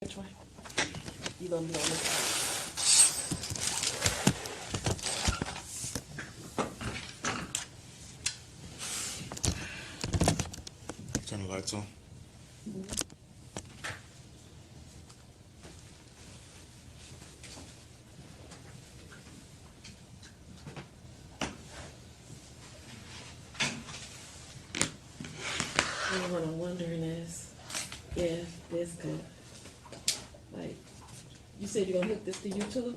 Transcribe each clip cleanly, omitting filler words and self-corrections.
Which way? You gonna be on this side? Turn the lights on. What I'm wondering is if this could, like, you said you're gonna hook this to YouTube?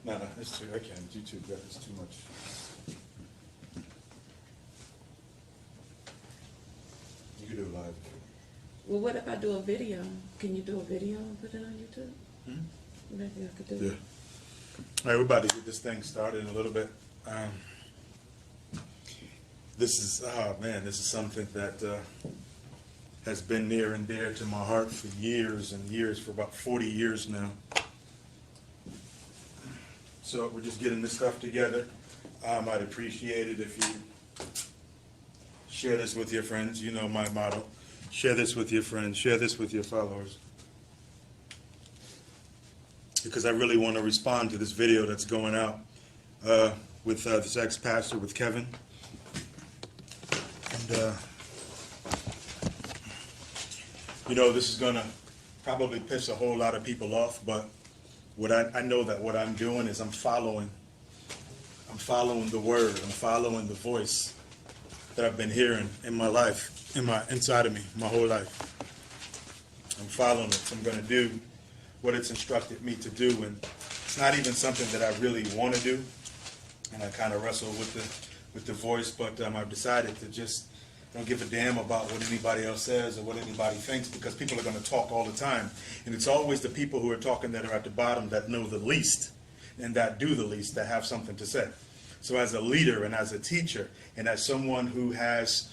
No, it's too. I can't. YouTube, that is too much. You can do it live. Well, what if I do a video? Can you do a video and put it on YouTube? Maybe I could do Yeah. it. All right, we're about to get this thing started in a little bit. This is, oh man, this is something that has been near and dear to my heart for years and years, for about 40 years now. So we're just getting this stuff together. I'd appreciate it if you share this with your friends. You know my motto. Share this with your friends. Share this with your followers. Because I really want to respond to this video that's going out with this ex-pastor, with Kevin. And, you know, this is going to probably piss a whole lot of people off, but what I know that what I'm doing is I'm following the word. I'm following the voice that I've been hearing in my life, inside of me, my whole life. I'm following it. So I'm going to do what it's instructed me to do, and it's not even something that I really want to do, and I kind of wrestle with the voice, but I've decided to just don't give a damn about what anybody else says or what anybody thinks, because people are going to talk all the time, and it's always the people who are talking that are at the bottom that know the least and that do the least that have something to say. So as a leader and as a teacher and as someone who has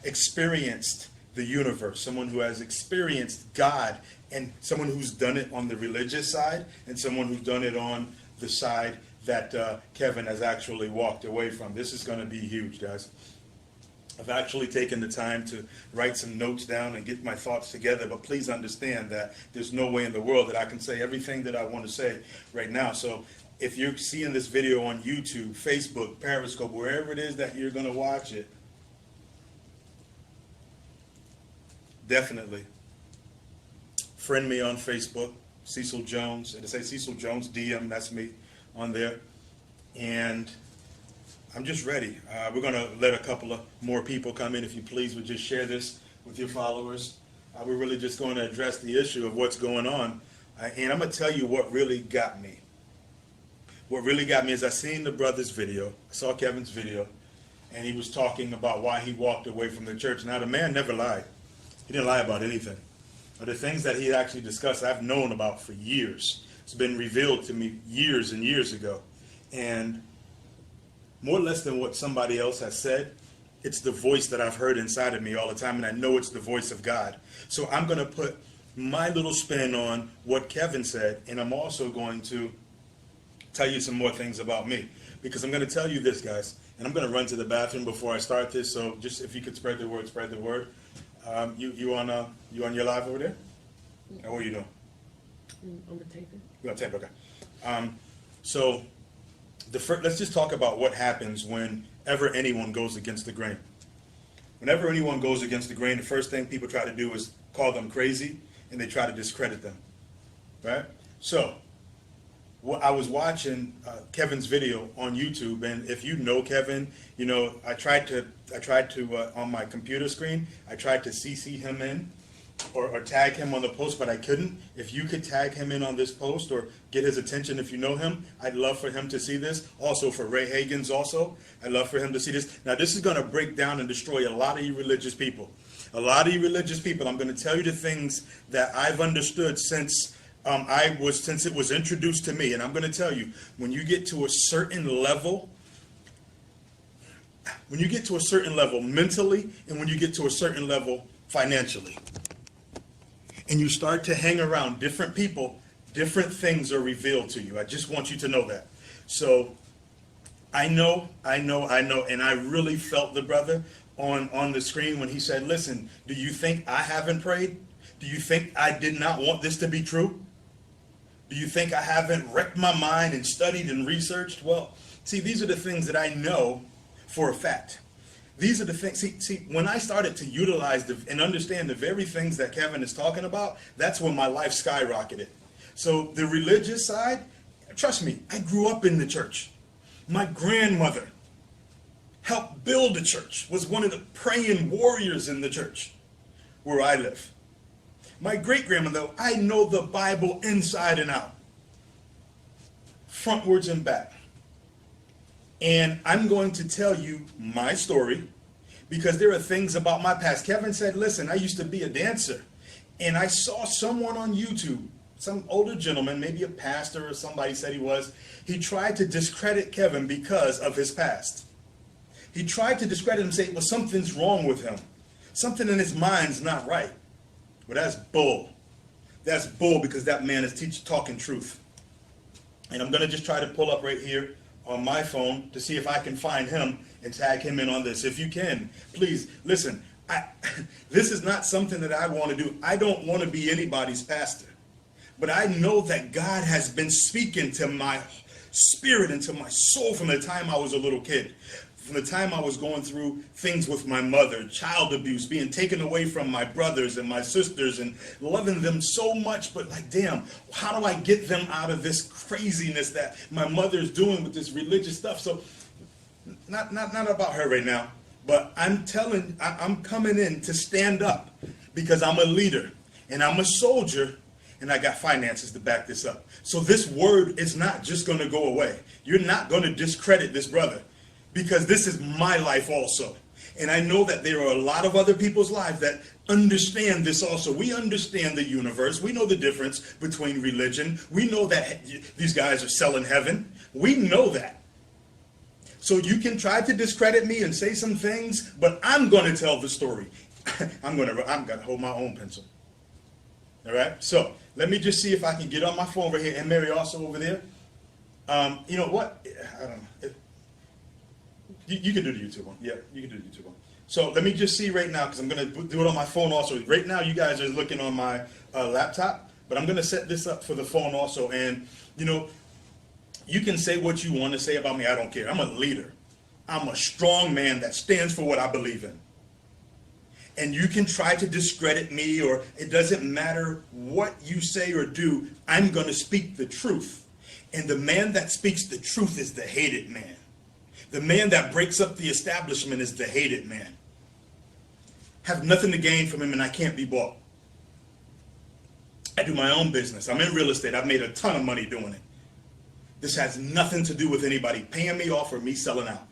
experienced the universe, someone who has experienced God, and someone who's done it on the religious side, and someone who's done it on the side that Kevin has actually walked away from. This is going to be huge, guys. I've actually taken the time to write some notes down and get my thoughts together, but please understand that there's no way in the world that I can say everything that I want to say right now. So if you're seeing this video on YouTube, Facebook, Periscope, wherever it is that you're going to watch it, definitely friend me on Facebook, Cecil Jones. It'll say Cecil Jones DM, that's me on there. And I'm just ready. We're going to let a couple of more people come in. If you please would just share this with your followers. We're really just going to address the issue of what's going on. And I'm going to tell you what really got me. What really got me is I seen the brother's video. I saw Kevin's video. And he was talking about why he walked away from the church. Now, the man never lied. He didn't lie about anything. But the things that he actually discussed, I've known about for years. It's been revealed to me years and years ago. And more or less than what somebody else has said, it's the voice that I've heard inside of me all the time, and I know it's the voice of God. So I'm going to put my little spin on what Kevin said, and I'm also going to tell you some more things about me. Because I'm going to tell you this, guys, and I'm going to run to the bathroom before I start this, so just if you could spread the word, spread the word. You on your live over there? Or what are you doing? I'm gonna tape it. You're going to tape, okay. So let's just talk about what happens whenever anyone goes against the grain. Whenever anyone goes against the grain, the first thing people try to do is call them crazy, and they try to discredit them, right? So I was watching Kevin's video on YouTube, and if you know Kevin, you know I tried to on my computer screen, I tried to CC him in or tag him on the post, but I couldn't. If you could tag him in on this post or get his attention if you know him, I'd love for him to see this. Also for Ray Hagins also, I'd love for him to see this. Now this is going to break down and destroy a lot of you religious people. A lot of you religious people, I'm going to tell you the things that I've understood since it was introduced to me. And I'm going to tell you, when you get to a certain level mentally, and when you get to a certain level financially, and you start to hang around different people, different things are revealed to you. I just want you to know that. So I know, and I really felt the brother on the screen when he said, listen, do you think I haven't prayed? Do you think I did not want this to be true? Do you think I haven't wrecked my mind and studied and researched? Well, see, these are the things that I know for a fact. These are the things, see, when I started to utilize and understand the very things that Kevin is talking about, that's when my life skyrocketed. So the religious side, trust me, I grew up in the church. My grandmother helped build the church, was one of the praying warriors in the church where I live. My great-grandmother, I know the Bible inside and out, frontwards and back. And I'm going to tell you my story because there are things about my past. Kevin said, listen, I used to be a dancer, and I saw someone on YouTube, some older gentleman, maybe a pastor or somebody said he was. He tried to discredit Kevin because of his past. He tried to discredit him and say, well, something's wrong with him. Something in his mind's not right. Well, that's bull. That's bull because that man is talking truth. And I'm going to just try to pull up right here on my phone to see if I can find him and tag him in on this. If you can, please, listen, this is not something that I want to do. I don't want to be anybody's pastor. But I know that God has been speaking to my spirit and to my soul from the time I was a little kid. From the time I was going through things with my mother, child abuse, being taken away from my brothers and my sisters and loving them so much, but like, damn, how do I get them out of this craziness that my mother's doing with this religious stuff? So not about her right now, but I'm coming in to stand up because I'm a leader and I'm a soldier and I got finances to back this up. So this word is not just going to go away. You're not going to discredit this brother. Because this is my life also. And I know that there are a lot of other people's lives that understand this also. We understand the universe. We know the difference between religion. We know that these guys are selling heaven. We know that. So you can try to discredit me and say some things, but I'm going to tell the story. I'm going to hold my own pencil. All right? So let me just see if I can get on my phone right here. And Mary also over there. You know what? I don't know. You can do the YouTube one. Yeah, you can do the YouTube one. So let me just see right now, because I'm going to do it on my phone also. Right now, you guys are looking on my laptop, but I'm going to set this up for the phone also. And, you know, you can say what you want to say about me. I don't care. I'm a leader. I'm a strong man that stands for what I believe in. And you can try to discredit me, or it doesn't matter what you say or do. I'm going to speak the truth. And the man that speaks the truth is the hated man. The man that breaks up the establishment is the hated man. Have nothing to gain from him, and I can't be bought. I do my own business. I'm in real estate. I've made a ton of money doing it. This has nothing to do with anybody paying me off or me selling out.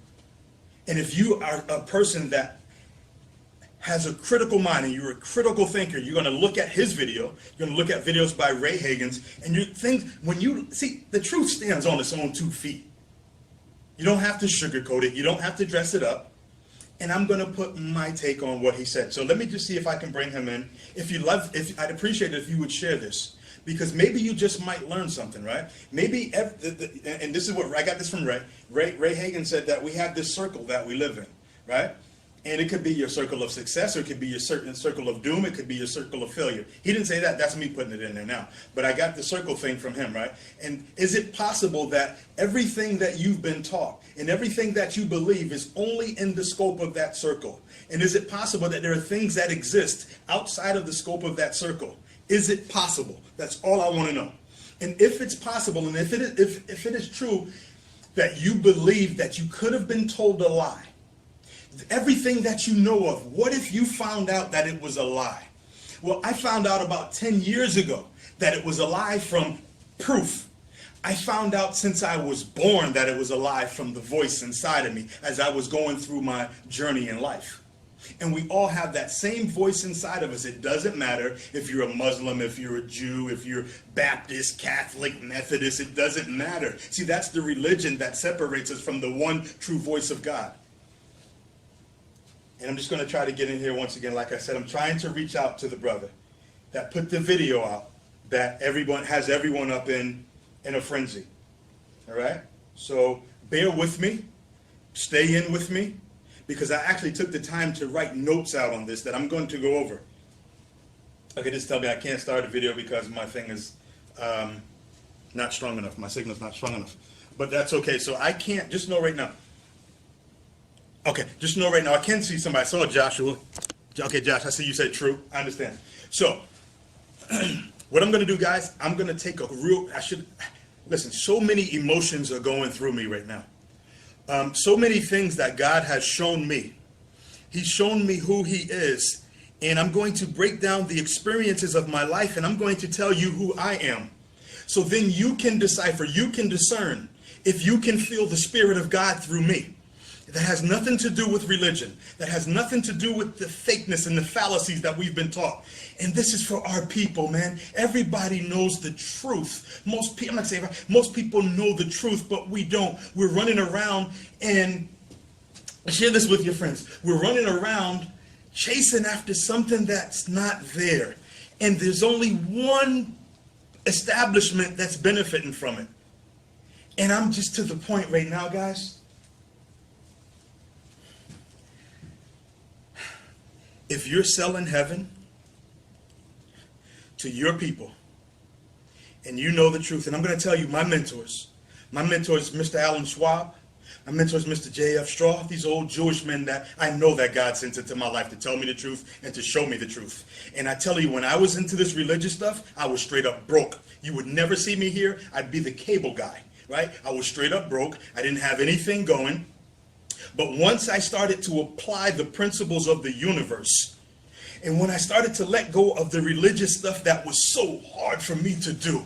And if you are a person that has a critical mind and you're a critical thinker, you're going to look at his video, you're going to look at videos by Ray Hagins, and you think, when you see, the truth stands on its own 2 feet. You don't have to sugarcoat it. You don't have to dress it up. And I'm going to put my take on what he said. So let me just see if I can bring him in. I'd appreciate it if you would share this, because maybe you just might learn something, right? Maybe, and this is what I got this from Ray. Ray Hagin said that we have this circle that we live in, right? And it could be your circle of success, or it could be your certain circle of doom. It could be your circle of failure. He didn't say that. That's me putting it in there now. But I got the circle thing from him, right? And is it possible that everything that you've been taught and everything that you believe is only in the scope of that circle? And is it possible that there are things that exist outside of the scope of that circle? Is it possible? That's all I want to know. And if it's possible, and if it is true that you believe that you could have been told a lie, everything that you know of, what if you found out that it was a lie? Well, I found out about 10 years ago that it was a lie from proof. I found out since I was born that it was a lie from the voice inside of me as I was going through my journey in life. And we all have that same voice inside of us. It doesn't matter if you're a Muslim, if you're a Jew, if you're Baptist, Catholic, Methodist. It doesn't matter. See, that's the religion that separates us from the one true voice of God. And I'm just going to try to get in here once again. Like I said, I'm trying to reach out to the brother that put the video out that has everyone up in a frenzy. All right? So bear with me. Stay in with me. Because I actually took the time to write notes out on this that I'm going to go over. Okay, just tell me I can't start a video because my thing is not strong enough. My signal's not strong enough. But that's okay. So I can't, just know right now. Okay, just know right now, I can see somebody. I saw Joshua. Okay, Josh, I see you said true. I understand. So, what I'm going to do, guys, I'm going to take a real, listen, so many emotions are going through me right now. So many things that God has shown me. He's shown me who he is. And I'm going to break down the experiences of my life, and I'm going to tell you who I am. So then you can decipher, you can discern if you can feel the Spirit of God through me. That has nothing to do with religion. That has nothing to do with the fakeness and the fallacies that we've been taught. And this is for our people, man. Everybody knows the truth. Most people, I'm not saying most people know the truth, but we don't. We're running around, and share this with your friends. We're running around chasing after something that's not there. And there's only one establishment that's benefiting from it. And I'm just to the point right now, guys. If you're selling heaven to your people, and you know the truth, and I'm going to tell you my mentors, Mr. Alan Schwab, my mentors, Mr. J.F. Straw, these old Jewish men that I know that God sent into my life to tell me the truth and to show me the truth. And I tell you, when I was into this religious stuff, I was straight up broke. You would never see me here. I'd be the cable guy, right? I was straight up broke. I didn't have anything going. But once I started to apply the principles of the universe, and when I started to let go of the religious stuff that was so hard for me to do,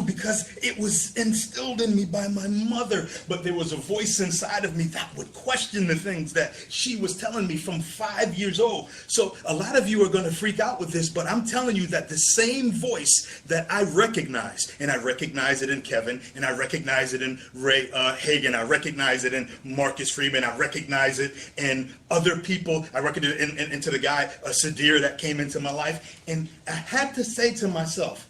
because it was instilled in me by my mother, but there was a voice inside of me that would question the things that she was telling me from 5 years old. So a lot of you are going to freak out with this, but I'm telling you that the same voice that I recognize, and I recognize it in Kevin, and I recognize it in Ray Hagen, I recognize it in Marcus Freeman, I recognize it in other people, I recognize it into the guy, Sadir, that came into my life, and I had to say to myself,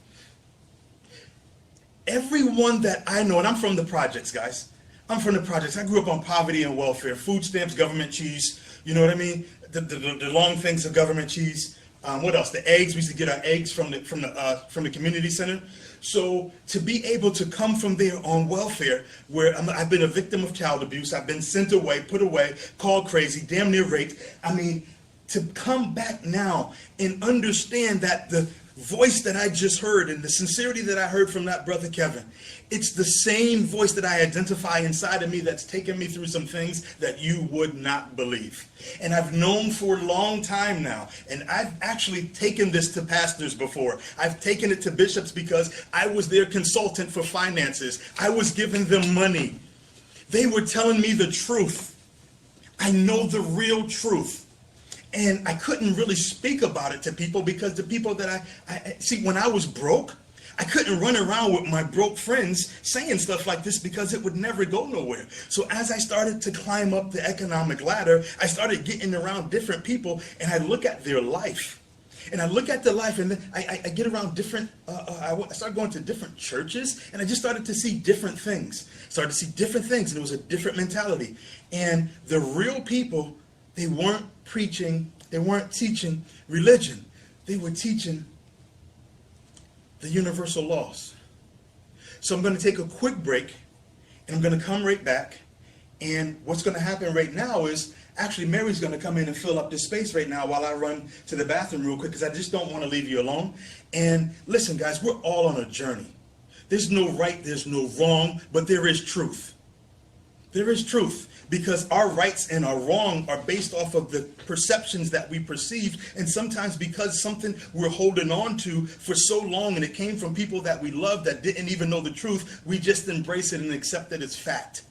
everyone that I know, and I'm from the projects, guys. I'm from the projects. I grew up on poverty and welfare, food stamps, government cheese. You know what I mean? The long things of government cheese. What else? The eggs. We used to get our eggs from the community center. So to be able to come from there on welfare, where I've been a victim of child abuse, I've been sent away, put away, called crazy, damn near raped. I mean, to come back now and understand that the voice that I just heard and the sincerity that I heard from that brother Kevin, it's the same voice that I identify inside of me that's taken me through some things that you would not believe. And I've known for a long time now, and I've actually taken this to pastors before. I've taken it to bishops because I was their consultant for finances. I was giving them money. They were telling me the truth. I know the real truth. And I couldn't really speak about it to people because the people that I see, when I was broke, I couldn't run around with my broke friends saying stuff like this because it would never go nowhere. So as I started to climb up the economic ladder, I started getting around different people, and I look at their life. And I look at the life, and then I get around different, I started going to different churches, and I just started to see different things. And it was a different mentality. And the real people, they weren't preaching, they weren't teaching religion. They were teaching the universal laws. So I'm going to take a quick break, and I'm going to come right back. And what's going to happen right now is, actually, Mary's going to come in and fill up this space right now while I run to the bathroom real quick, because I just don't want to leave you alone. And listen, guys, we're all on a journey. There's no right, there's no wrong, but there is truth. There is truth. Because our rights and our wrong are based off of the perceptions that we perceive, and sometimes because something we're holding on to for so long, and it came from people that we love that didn't even know the truth, we just embrace it and accept it as fact.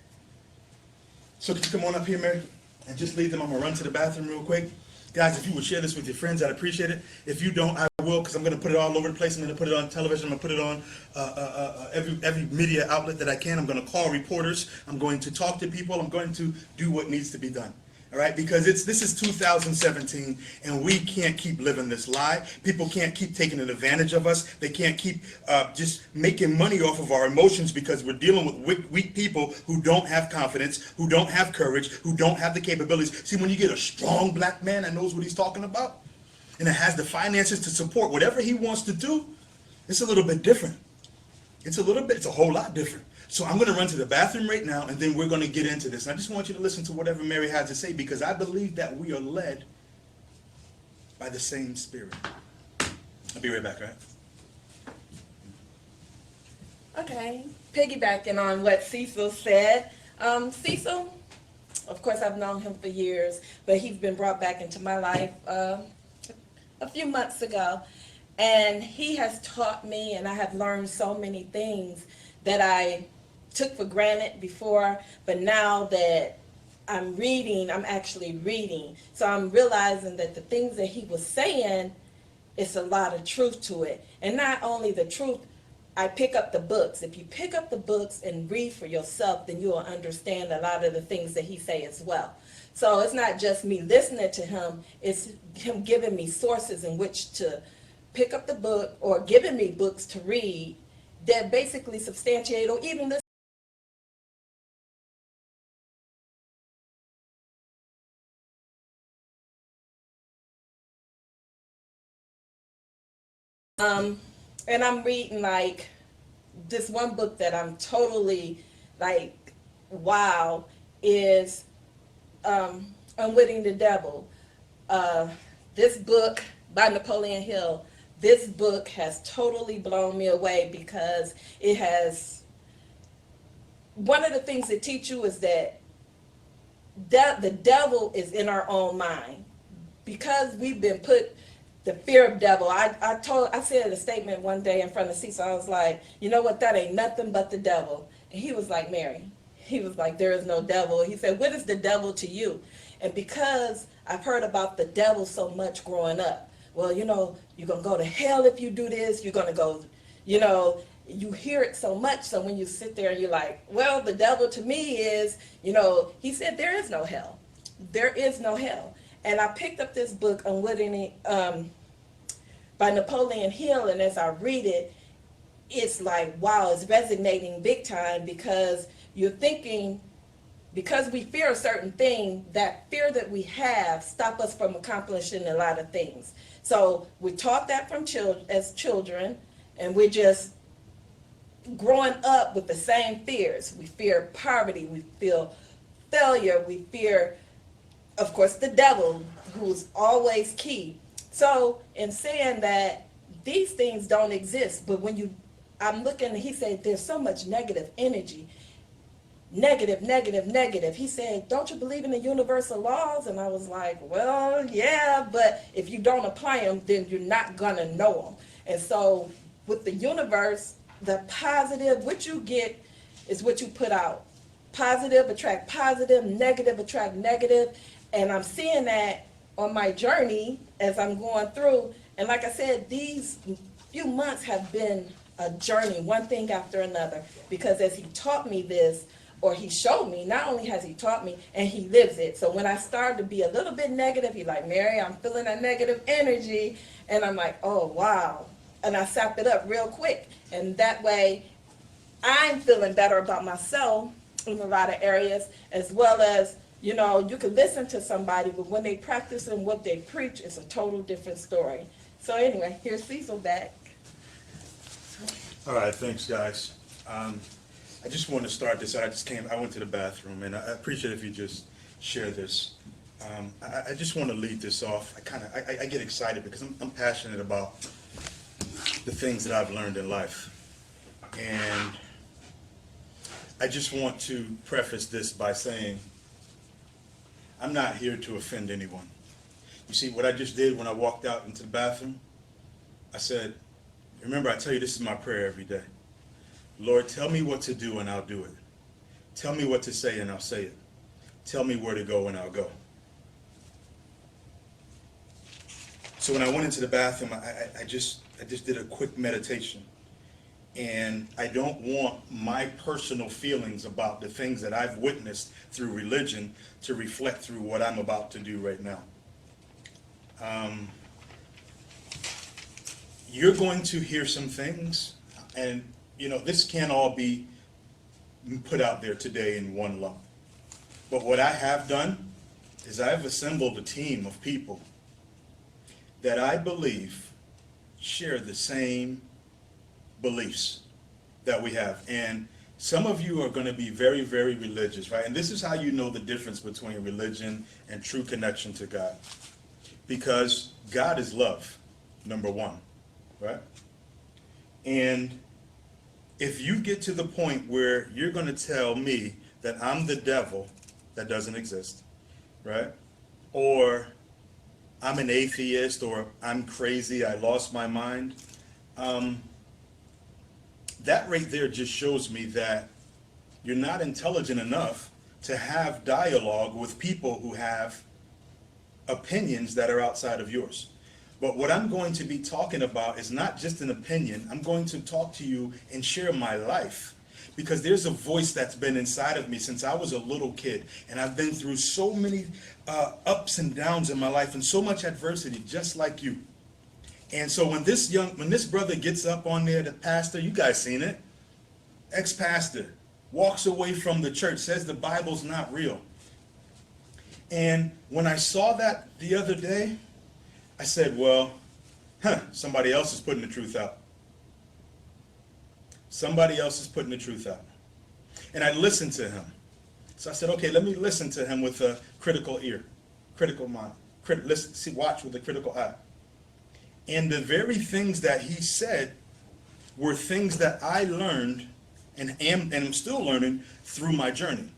So could you come on up here, Mary, and just leave them? I'm going to run to the bathroom real quick. Guys, if you would share this with your friends, I'd appreciate it. If you don't, I will, because I'm going to put it all over the place. I'm going to put it on television. I'm going to put it on every media outlet that I can. I'm going to call reporters. I'm going to talk to people. I'm going to do what needs to be done. All right, because this is 2017, and we can't keep living this lie. People can't keep taking advantage of us. They can't keep just making money off of our emotions, because we're dealing with weak people who don't have confidence, who don't have courage, who don't have the capabilities. See, when you get a strong black man that knows what he's talking about, and it has the finances to support whatever he wants to do, it's a little bit different. It's a whole lot different. So I'm going to run to the bathroom right now, and then we're going to get into this. And I just want you to listen to whatever Mary has to say, because I believe that we are led by the same Spirit. I'll be right back, all right? Okay, piggybacking on what Cecil said. Cecil, of course, I've known him for years, but he's been brought back into my life a few months ago. And he has taught me, and I have learned so many things that I took for granted before, but now that I'm reading, I'm actually reading. So I'm realizing that the things that he was saying, it's a lot of truth to it. And not only the truth, I pick up the books. If you pick up the books and read for yourself, then you will understand a lot of the things that he say as well. So it's not just me listening to him, it's him giving me sources in which to pick up the book, or giving me books to read that basically substantiate or even listen. And I'm reading like this one book that I'm totally like, wow, is Unwitting the Devil. This book by Napoleon Hill, this book has totally blown me away, because it has, one of the things it teach you is that the devil is in our own mind. Because we've been put the fear of devil. I said a statement one day in front of Cecil. I was like, you know what, that ain't nothing but the devil. And he was like, Mary, he was like, there is no devil. He said, what is the devil to you? And because I've heard about the devil so much growing up, well, you know, you're going to go to hell if you do this, you're going to go, you know, you hear it so much. So when you sit there and you're like, well, the devil to me is, you know, he said, there is no hell. There is no hell. And I picked up this book, Unwitting, by Napoleon Hill, and as I read it, it's like, wow, it's resonating big time, because you're thinking, because we fear a certain thing, that fear that we have stop us from accomplishing a lot of things. So we're taught that from as children, and we're just growing up with the same fears. We fear poverty, we feel failure, we fear, of course, the devil, who's always key. So in saying that, these things don't exist, but when I'm looking, he said, there's so much negative energy. Negative, negative, negative. He said, don't you believe in the universal laws? And I was like, well, yeah, but if you don't apply them, then you're not gonna know them. And so with the universe, the positive, what you get is what you put out. Positive attract positive, negative attract negative. And I'm seeing that on my journey as I'm going through. And like I said, these few months have been a journey, one thing after another, because as he taught me this, or he showed me, not only has he taught me, and he lives it. So when I started to be a little bit negative, he's like, Mary, I'm feeling that negative energy. And I'm like, oh, wow. And I sap it up real quick. And that way, I'm feeling better about myself in a lot of areas, as well as, you know, you can listen to somebody, but when they practice and what they preach, it's a total different story. So anyway, here's Cecil back. All right, thanks, guys. I just want to start this. I went to the bathroom, and I appreciate if you just share this. I just want to lead this off. I get excited because I'm passionate about the things that I've learned in life. And I just want to preface this by saying, I'm not here to offend anyone. You see, what I just did when I walked out into the bathroom, I said, remember, I tell you this is my prayer every day. Lord, tell me what to do and I'll do it. Tell me what to say and I'll say it. Tell me where to go and I'll go. So when I went into the bathroom, I just did a quick meditation. And I don't want my personal feelings about the things that I've witnessed through religion to reflect through what I'm about to do right now. You're going to hear some things, and you know, this can't all be put out there today in one lump. But what I have done is I've assembled a team of people that I believe share the same beliefs that we have. And some of you are going to be very, very religious, right? And this is how you know the difference between religion and true connection to God. Because God is love, number one, right? And if you get to the point where you're going to tell me that I'm the devil, that doesn't exist, right? Or I'm an atheist, or I'm crazy, I lost my mind, that right there just shows me that you're not intelligent enough to have dialogue with people who have opinions that are outside of yours. But what I'm going to be talking about is not just an opinion. I'm going to talk to you and share my life, because there's a voice that's been inside of me since I was a little kid, and I've been through so many ups and downs in my life and so much adversity, just like you. And so when this brother gets up on there, the pastor, you guys seen it, ex-pastor, walks away from the church, says the Bible's not real. And when I saw that the other day, I said, well, somebody else is putting the truth out. Somebody else is putting the truth out. And I listened to him. So I said, okay, let me listen to him with a critical ear, critical mind, watch with a critical eye. And the very things that he said were things that I learned and am still learning through my journey.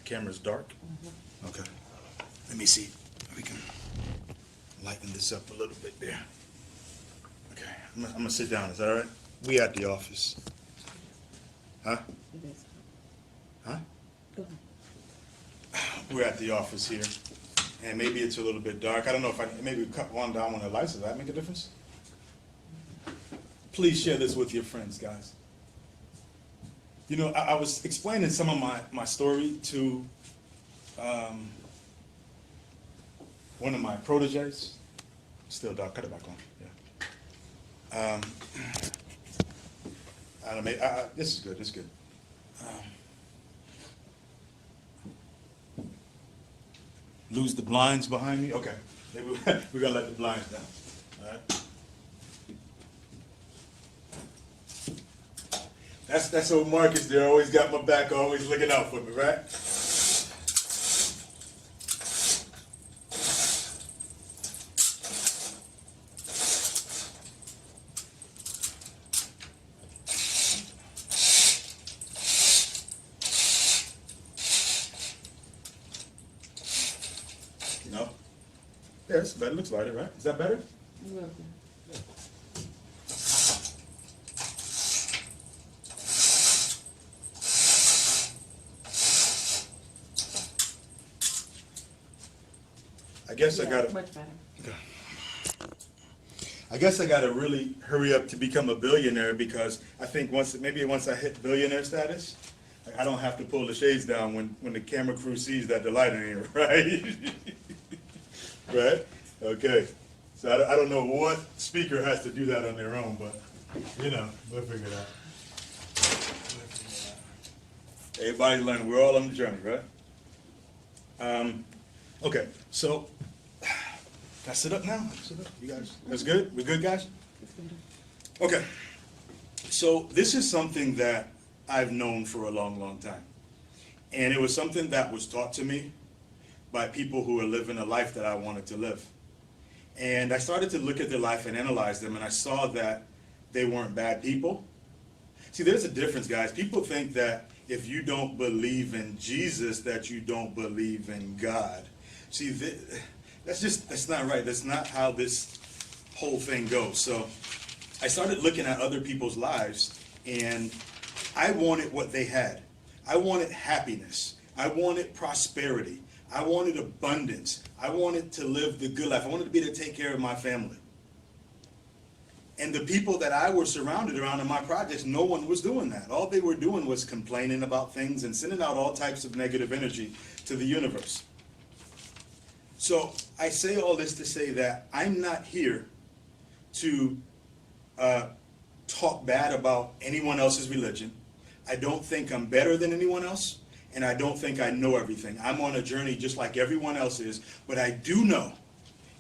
Camera's dark? Mm-hmm. Okay. Let me see if we can lighten this up a little bit there. Okay. I'm going to sit down. Is that all right? We at the office. Huh? Huh? Go ahead. We're at the office here. And maybe it's a little bit dark. I don't know if maybe cut one down when the lights. Does that make a difference? Please share this with your friends, guys. You know, I was explaining some of my story to one of my proteges. Still dark. Cut it back on. Yeah. I don't know. This is good. This is good. Lose the blinds behind me. Okay. Maybe we're gonna let the blinds down. All right. That's old Marcus there, always got my back, always looking out for me, right? You know? Yeah, it's better, looks lighter, right? Is that better? I guess I gotta. Much better. Okay. I guess I gotta really hurry up to become a billionaire, because I think once I hit billionaire status, I don't have to pull the shades down when the camera crew sees that the light ain't right. Right? Okay. So I don't know what speaker has to do that on their own, but you know, we'll figure it out. Everybody's learning. We're all on the journey, right? Okay, so can I sit up now? Sit up, you guys. That's good? We good, guys? Okay. So this is something that I've known for a long, long time. And it was something that was taught to me by people who were living a life that I wanted to live. And I started to look at their life and analyze them, and I saw that they weren't bad people. See, there's a difference, guys. People think that if you don't believe in Jesus, that you don't believe in God. See, that's not right. That's not how this whole thing goes. So I started looking at other people's lives, and I wanted what they had. I wanted happiness. I wanted prosperity. I wanted abundance. I wanted to live the good life. I wanted to be able to take care of my family. And the people that I was surrounded around in my projects, no one was doing that. All they were doing was complaining about things and sending out all types of negative energy to the universe. So I say all this to say that I'm not here to talk bad about anyone else's religion. I don't think I'm better than anyone else. and I don't think I know everything. I'm on a journey just like everyone else is, but I do know,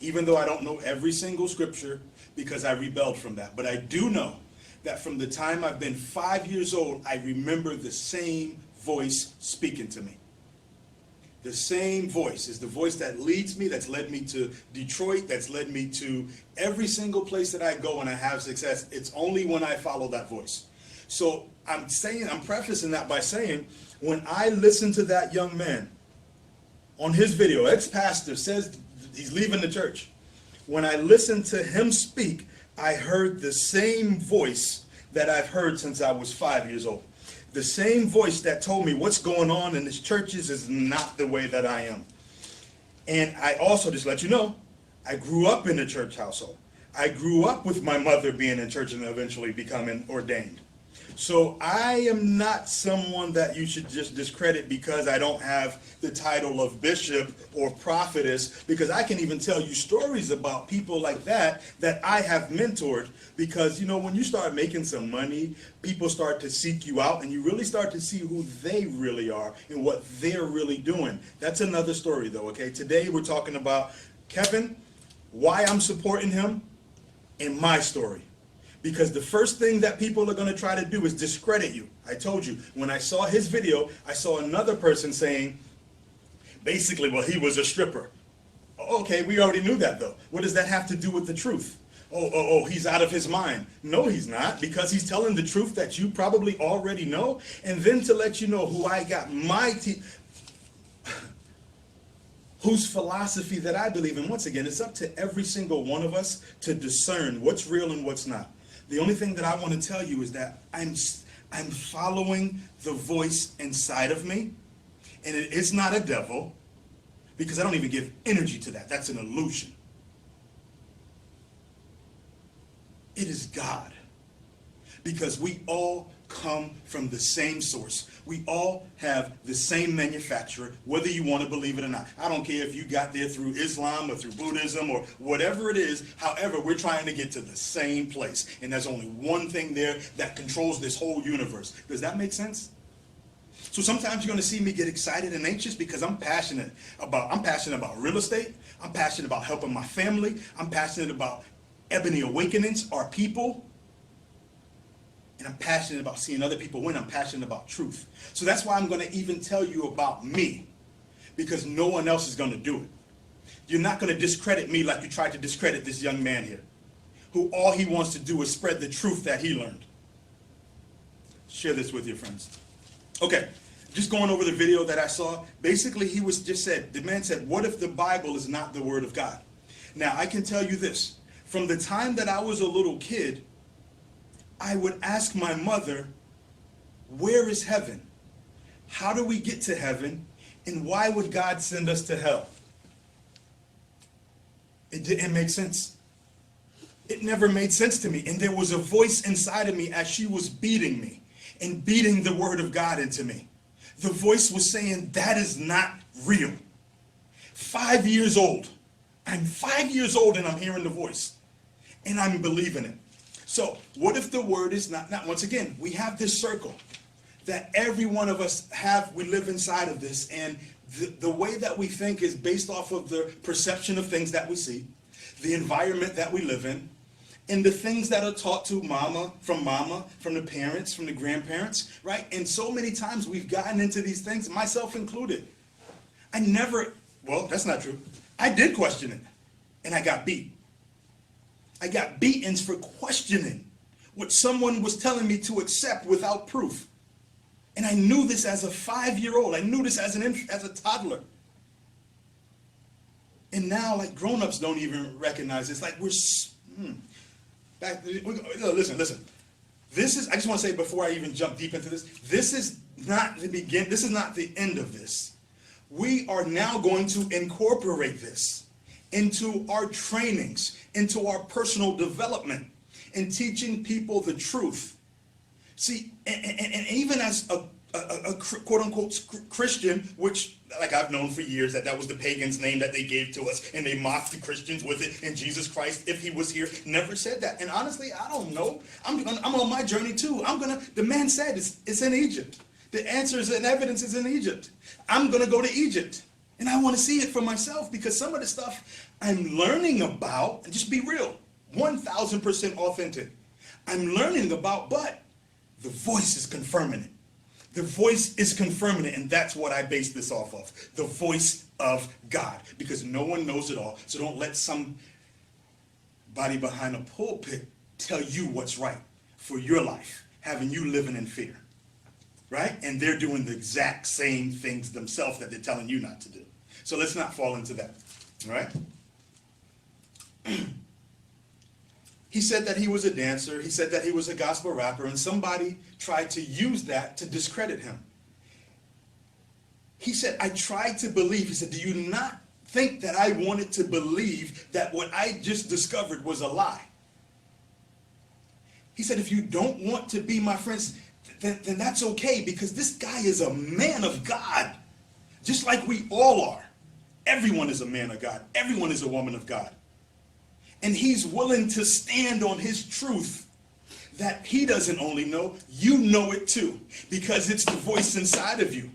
even though I don't know every single scripture because I rebelled from that, but I do know that from the time I've been 5 years old, I remember the same voice speaking to me. The same voice is the voice that leads me, that's led me to Detroit, that's led me to every single place that I go and I have success. It's only when I follow that voice. So I'm prefacing that by saying, when I listen to that young man on his video, ex-pastor says he's leaving the church. When I listened to him speak, I heard the same voice that I've heard since I was 5 years old. The same voice that told me what's going on in these churches is not the way that I am. And I also, just let you know, I grew up in a church household. I grew up with my mother being in church and eventually becoming ordained. So I am not someone that you should just discredit because I don't have the title of bishop or prophetess, because I can even tell you stories about people like that I have mentored, because, you know, when you start making some money, people start to seek you out and you really start to see who they really are and what they're really doing. That's another story though, okay? Today we're talking about Kevin, why I'm supporting him, and my story. Because the first thing that people are going to try to do is discredit you. I told you, when I saw his video, I saw another person saying, basically, well, he was a stripper. Okay, we already knew that though. What does that have to do with the truth? Oh, he's out of his mind. No, he's not, because he's telling the truth that you probably already know. And then to let you know who I got whose philosophy that I believe in. Once again, it's up to every single one of us to discern what's real and what's not. The only thing that I want to tell you is that I'm following the voice inside of me, and it is not a devil, because I don't even give energy to that. That's an illusion. It is God, because we all come from the same source. We all have the same manufacturer, whether you want to believe it or not. I don't care if you got there through Islam or through Buddhism or whatever it is. However, we're trying to get to the same place. And there's only one thing there that controls this whole universe. Does that make sense? So sometimes you're going to see me get excited and anxious because I'm passionate about real estate. I'm passionate about helping my family. I'm passionate about Ebony Awakenings, our people. And I'm passionate about seeing other people win. I'm passionate about truth. So that's why I'm going to even tell you about me, because no one else is going to do it. You're not going to discredit me like you tried to discredit this young man here, who all he wants to do is spread the truth that he learned. Share this with your friends. Okay, just going over the video that I saw. Basically, the man said, what if the Bible is not the word of God? Now, I can tell you this. From the time that I was a little kid, I would ask my mother, where is heaven? How do we get to heaven? And why would God send us to hell? It didn't make sense. It never made sense to me. And there was a voice inside of me as she was beating me and beating the word of God into me. The voice was saying, that is not real. 5 years old. I'm 5 years old and I'm hearing the voice. And I'm believing it. So what if the word is not, once again, we have this circle that every one of us we live inside of this, and the way that we think is based off of the perception of things that we see, the environment that we live in, and the things that are taught to mama, from the parents, from the grandparents, right? And so many times we've gotten into these things, myself included. That's not true. I did question it, and I got beat. I got beatings for questioning what someone was telling me to accept without proof. And I knew this as a 5-year-old. I knew this as a toddler. And now, like, grown-ups don't even recognize this. Like, listen. I just want to say before I even jump deep into this is not the end of this. We are now going to incorporate this into our trainings, into our personal development, and teaching people the truth. See, and even as a quote-unquote Christian, which, like, I've known for years that was the pagans' name that they gave to us, and they mocked the Christians with it, and Jesus Christ, if he was here, never said that. And honestly, I don't know. I'm on my journey too. The man said it's in Egypt. The answer is and evidence is in Egypt. I'm going to go to Egypt. And I want to see it for myself because some of the stuff I'm learning about, and just be real, 1,000% authentic. I'm learning about, but the voice is confirming it. The voice is confirming it, and that's what I base this off of. The voice of God, because no one knows it all. So don't let somebody behind a pulpit tell you what's right for your life, having you living in fear, right? And they're doing the exact same things themselves that they're telling you not to do. So let's not fall into that, all right? He said that he was a dancer. He said that he was a gospel rapper, and somebody tried to use that to discredit him. He said, I tried to believe. He said, do you not think that I wanted to believe that what I just discovered was a lie? He said, if you don't want to be my friends, then that's okay, because this guy is a man of God, just like we all are. Everyone is a man of God. Everyone is a woman of God. And he's willing to stand on his truth that he doesn't only know, you know it too, because it's the voice inside of you.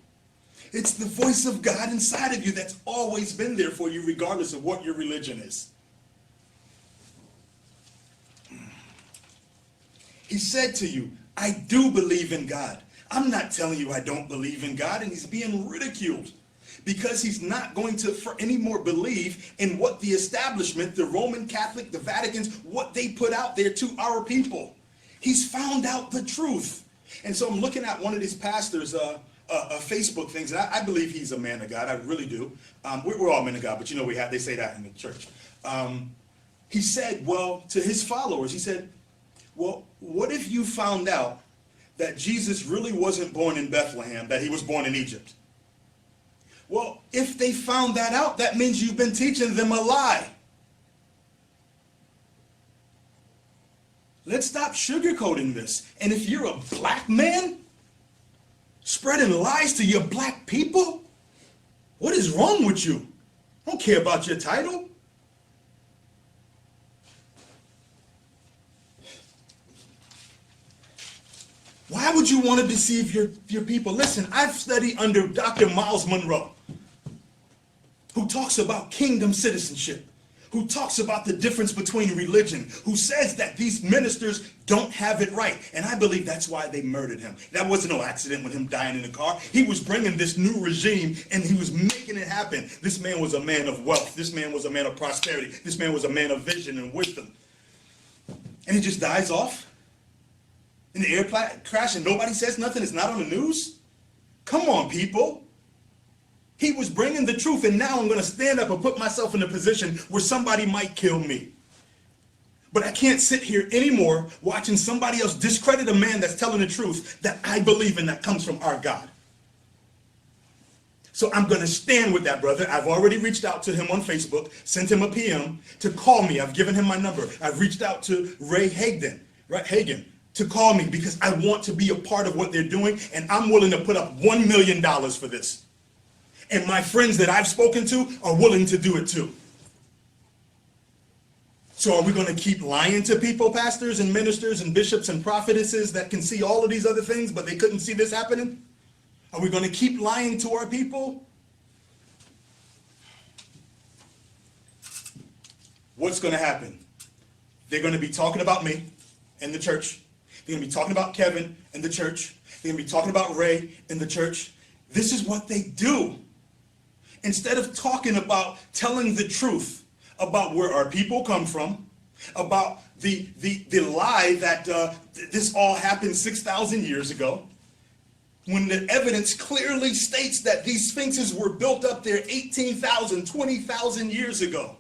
It's the voice of God inside of you that's always been there for you, regardless of what your religion is. He said to you, I do believe in God. I'm not telling you I don't believe in God, and he's being ridiculed because he's not going to for anymore believe in what the establishment, the Roman Catholic, the Vaticans, what they put out there to our people. He's found out the truth. And so I'm looking at one of these pastors' Facebook things, and I believe he's a man of God. I really do. We're all men of God, but you know they say that in the church. He said, well, to his followers, he said, well, what if you found out that Jesus really wasn't born in Bethlehem, that he was born in Egypt? Well, if they found that out, that means you've been teaching them a lie. Let's stop sugarcoating this. And if you're a black man spreading lies to your black people, what is wrong with you? I don't care about your title. Why would you want to deceive your people? Listen, I've studied under Dr. Miles Monroe, who talks about kingdom citizenship, who talks about the difference between religion, who says that these ministers don't have it right. And I believe that's why they murdered him. That wasn't no accident with him dying in the car. He was bringing this new regime, and he was making it happen. This man was a man of wealth. This man was a man of prosperity. This man was a man of vision and wisdom. And he just dies off in the air crash, and nobody says nothing. It's not on the news. Come on, people. He was bringing the truth, and now I'm going to stand up and put myself in a position where somebody might kill me. But I can't sit here anymore watching somebody else discredit a man that's telling the truth that I believe in, that comes from our God. So I'm going to stand with that brother. I've already reached out to him on Facebook, sent him a PM to call me. I've given him my number. I've reached out to Ray Hagen, to call me, because I want to be a part of what they're doing, and I'm willing to put up $1 million for this. And my friends that I've spoken to are willing to do it too. So are we going to keep lying to people, pastors and ministers and bishops and prophetesses that can see all of these other things, but they couldn't see this happening? Are we going to keep lying to our people? What's going to happen? They're going to be talking about me and the church. They're going to be talking about Kevin and the church. They're going to be talking about Ray and the church. This is what they do. Instead of talking about telling the truth about where our people come from, about the lie that this all happened 6,000 years ago, when the evidence clearly states that these sphinxes were built up there 18,000, 20,000 years ago.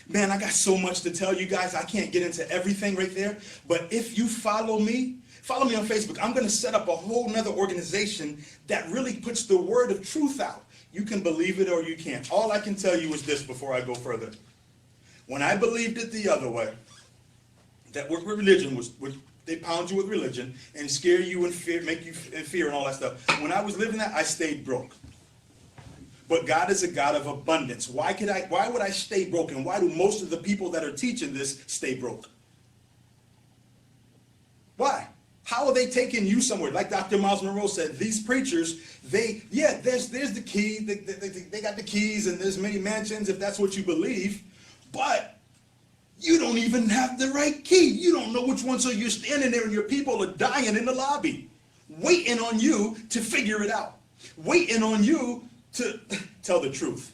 Man, I got so much to tell you guys. I can't get into everything right there. But if you follow me on Facebook. I'm going to set up a whole nother organization that really puts the word of truth out. You can believe it or you can't. All I can tell you is this before I go further. When I believed it the other way, that what religion was, they pound you with religion and scare you and fear, make you in fear and all that stuff. When I was living that, I stayed broke. But God is a God of abundance. Why would I stay broke? And why do most of the people that are teaching this stay broke? Why? How are they taking you somewhere? Like Dr. Miles Monroe said, these preachers, there's the key, they got the keys, and there's many mansions if that's what you believe, but you don't even have the right key. You don't know which one, so you're standing there and your people are dying in the lobby, waiting on you to figure it out, waiting on you to tell the truth.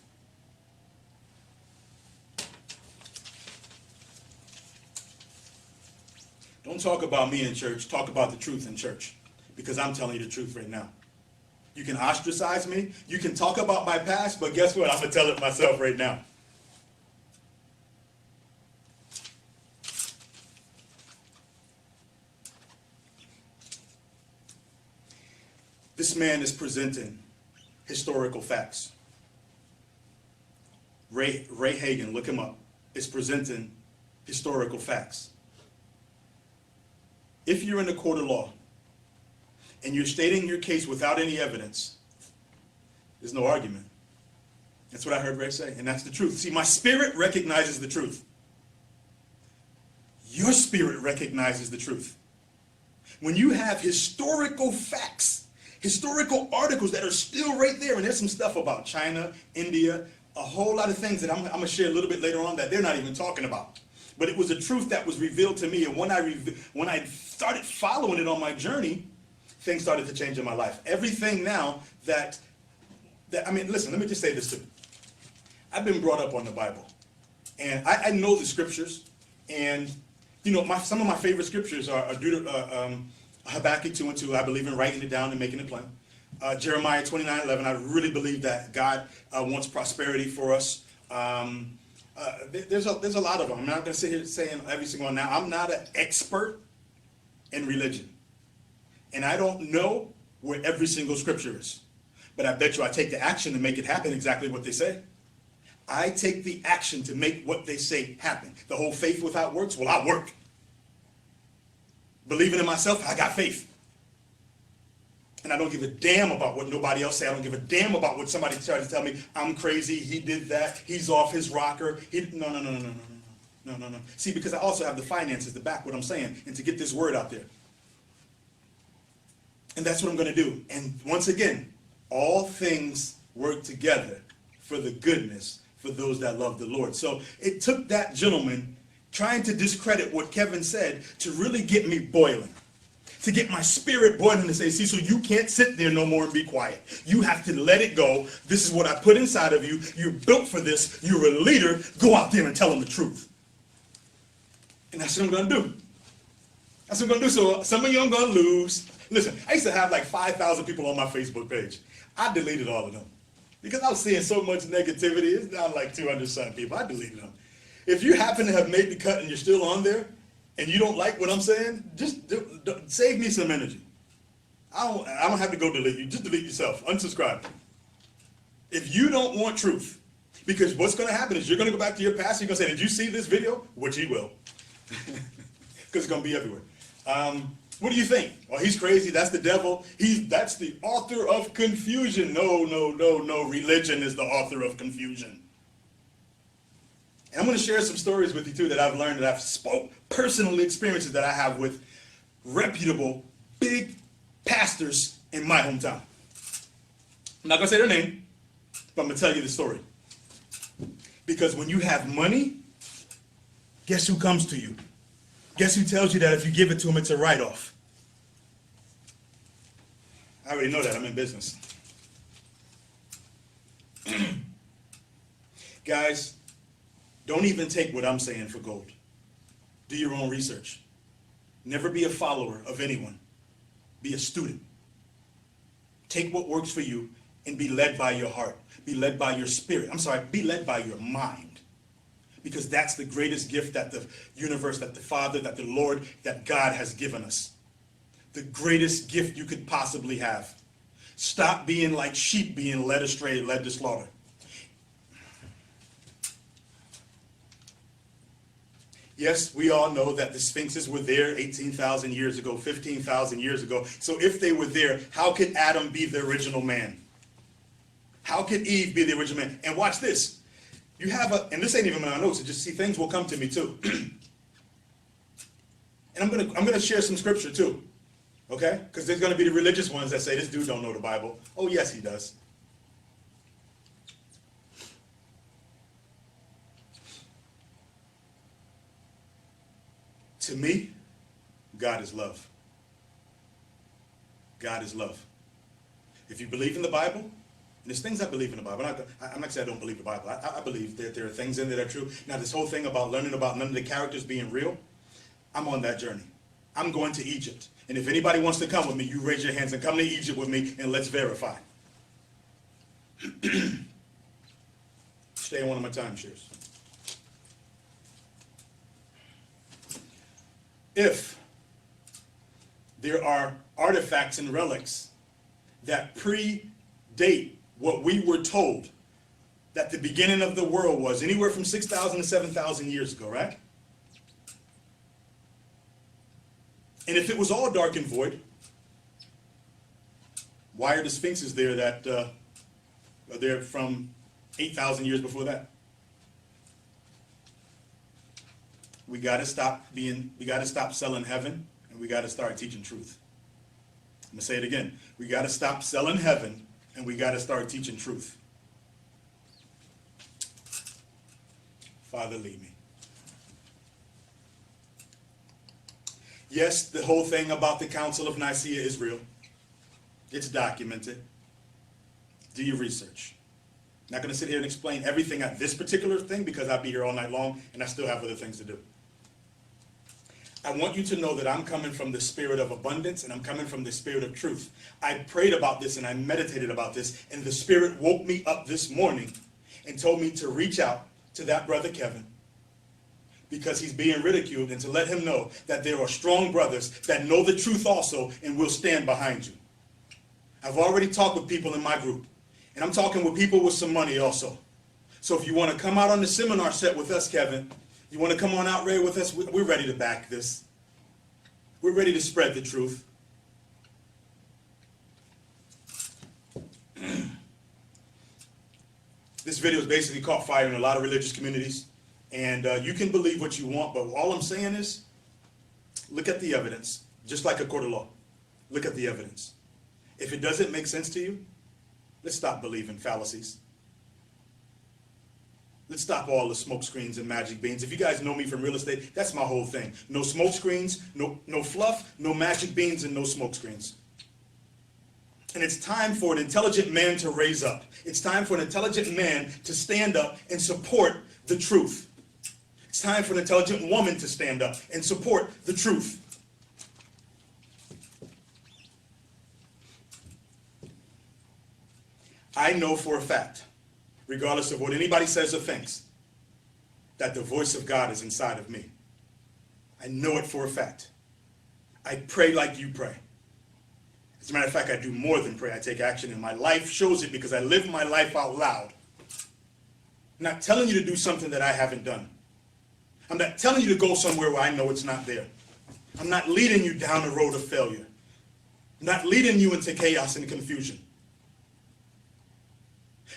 Don't talk about me in church, talk about the truth in church, because I'm telling you the truth right now. You can ostracize me, you can talk about my past, but guess what? I'm going to tell it myself right now. This man is presenting historical facts. Ray Hagan, look him up, is presenting historical facts. If you're in a court of law and you're stating your case without any evidence, there's no argument. That's what I heard Ray say, and that's the truth. See, my spirit recognizes the truth. Your spirit recognizes the truth. When you have historical facts, historical articles that are still right there, and there's some stuff about China, India, a whole lot of things that I'm going to share a little bit later on that they're not even talking about. But it was a truth that was revealed to me, and when I started following it on my journey, things started to change in my life. Everything now I mean, listen, let me just say this too. I've been brought up on the Bible, and I know the scriptures, and you know, some of my favorite scriptures are Habakkuk 2:2. I believe in writing it down and making it plain. Jeremiah 29:11. I really believe that God wants prosperity for us. There's a lot of them. I'm not going to sit here saying every single one. Now, I'm not an expert in religion, and I don't know where every single scripture is. But I bet you I take the action to make it happen exactly what they say. I take the action to make what they say happen. The whole faith without works, well, I work. Believing in myself, I got faith. And I don't give a damn about what nobody else say. I don't give a damn about what somebody tries to tell me. I'm crazy, he did that, he's off his rocker. No. See, because I also have the finances to back what I'm saying and to get this word out there. And that's what I'm going to do. And once again, all things work together for the goodness for those that love the Lord. So it took that gentleman trying to discredit what Kevin said to really get me boiling, to get my spirit boiling to say, see, so you can't sit there no more and be quiet. You have to let it go. This is what I put inside of you. You're built for this. You're a leader. Go out there and tell them the truth. And that's what I'm going to do. That's what I'm going to do. So some of you I'm going to lose. Listen, I used to have like 5,000 people on my Facebook page. I deleted all of them because I was seeing so much negativity. It's down like 200-something people. I deleted them. If you happen to have made the cut and you're still on there and you don't like what I'm saying, just save me some energy. I don't have to go delete you. Just delete yourself. Unsubscribe. If you don't want truth, because what's going to happen is you're going to go back to your pastor. You're going to say, did you see this video? Which he will. Because it's going to be everywhere. What do you think? Oh, he's crazy. That's the devil. That's the author of confusion. No. Religion is the author of confusion. And I'm going to share some stories with you too that I've learned, that I've personal experiences that I have with reputable, big pastors in my hometown. I'm not going to say their name, but I'm going to tell you the story. Because when you have money, guess who comes to you? Guess who tells you that if you give it to them, it's a write-off? I already know that. I'm in business. Guys, don't even take what I'm saying for gold. Do your own research. Never be a follower of anyone. Be a student. Take what works for you and be led by your heart. Be led by your spirit. Be led by your mind. Because that's the greatest gift that the universe, that the Father, that the Lord, that God has given us. The greatest gift you could possibly have. Stop being like sheep being led astray, led to slaughter. Yes, we all know that the Sphinxes were there 18,000 years ago, 15,000 years ago. So if they were there, how could Adam be the original man? How could Eve be the original man? And watch this. You have and this ain't even in my notes, just see, things will come to me too. And I'm gonna share some scripture too. Okay? Because there's going to be the religious ones that say, this dude don't know the Bible. Oh, yes, he does. To me, God is love. God is love. If you believe in the Bible, and there's things I believe in the Bible. I'm not saying I don't believe the Bible. I believe that there are things in there that are true. Now, this whole thing about learning about none of the characters being real, I'm on that journey. I'm going to Egypt. And if anybody wants to come with me, you raise your hands and come to Egypt with me and let's verify. Stay in one of my timeshares. If there are artifacts and relics that predate what we were told that the beginning of the world was, anywhere from 6,000 to 7,000 years ago, right? And if it was all dark and void, why are the sphinxes there that are there from 8,000 years before that? We got to stop selling heaven, and we got to start teaching truth. I'm going to say it again. We got to stop selling heaven, and we got to start teaching truth. Father, lead me. Yes, the whole thing about the Council of Nicaea is real. It's documented. Do your research. I'm not going to sit here and explain everything at this particular thing because I'll be here all night long and I still have other things to do. I want you to know that I'm coming from the spirit of abundance and I'm coming from the spirit of truth. I prayed about this and I meditated about this, and the Spirit woke me up this morning and told me to reach out to that brother Kevin because he's being ridiculed, and to let him know that there are strong brothers that know the truth also and will stand behind you. I've already talked with people in my group, and I'm talking with people with some money also. So if you want to come out on the seminar set with us, Kevin, you want to come on out Ray with us, we're ready to back this. We're ready to spread the truth. This video has basically caught fire in a lot of religious communities. And you can believe what you want, but all I'm saying is, look at the evidence, just like a court of law. Look at the evidence. If it doesn't make sense to you, let's stop believing fallacies. Let's stop all the smoke screens and magic beans. If you guys know me from real estate, that's my whole thing. No smoke screens, no fluff, no magic beans, and no smoke screens. And it's time for an intelligent man to raise up. It's time for an intelligent man to stand up and support the truth. It's time for an intelligent woman to stand up and support the truth. I know for a fact, regardless of what anybody says or thinks, that the voice of God is inside of me. I know it for a fact. I pray like you pray. As a matter of fact, I do more than pray. I take action, and my life shows it because I live my life out loud. I'm not telling you to do something that I haven't done. I'm not telling you to go somewhere where I know it's not there. I'm not leading you down the road of failure. I'm not leading you into chaos and confusion.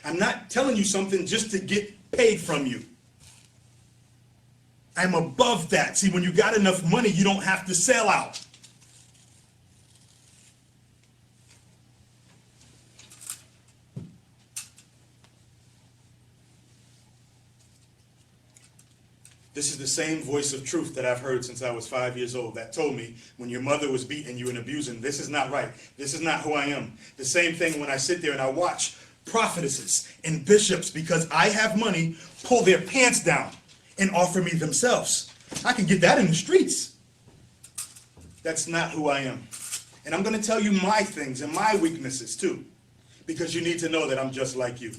I'm not telling you something just to get paid from you. I'm above that. See, when you got enough money, you don't have to sell out. This is the same voice of truth that I've heard since I was 5 years old that told me when your mother was beating you and abusing, this is not right. This is not who I am. The same thing when I sit there and I watch prophetesses and bishops, because I have money, pull their pants down and offer me themselves. I can get that in the streets. That's not who I am. And I'm going to tell you my things and my weaknesses too, because you need to know that I'm just like you.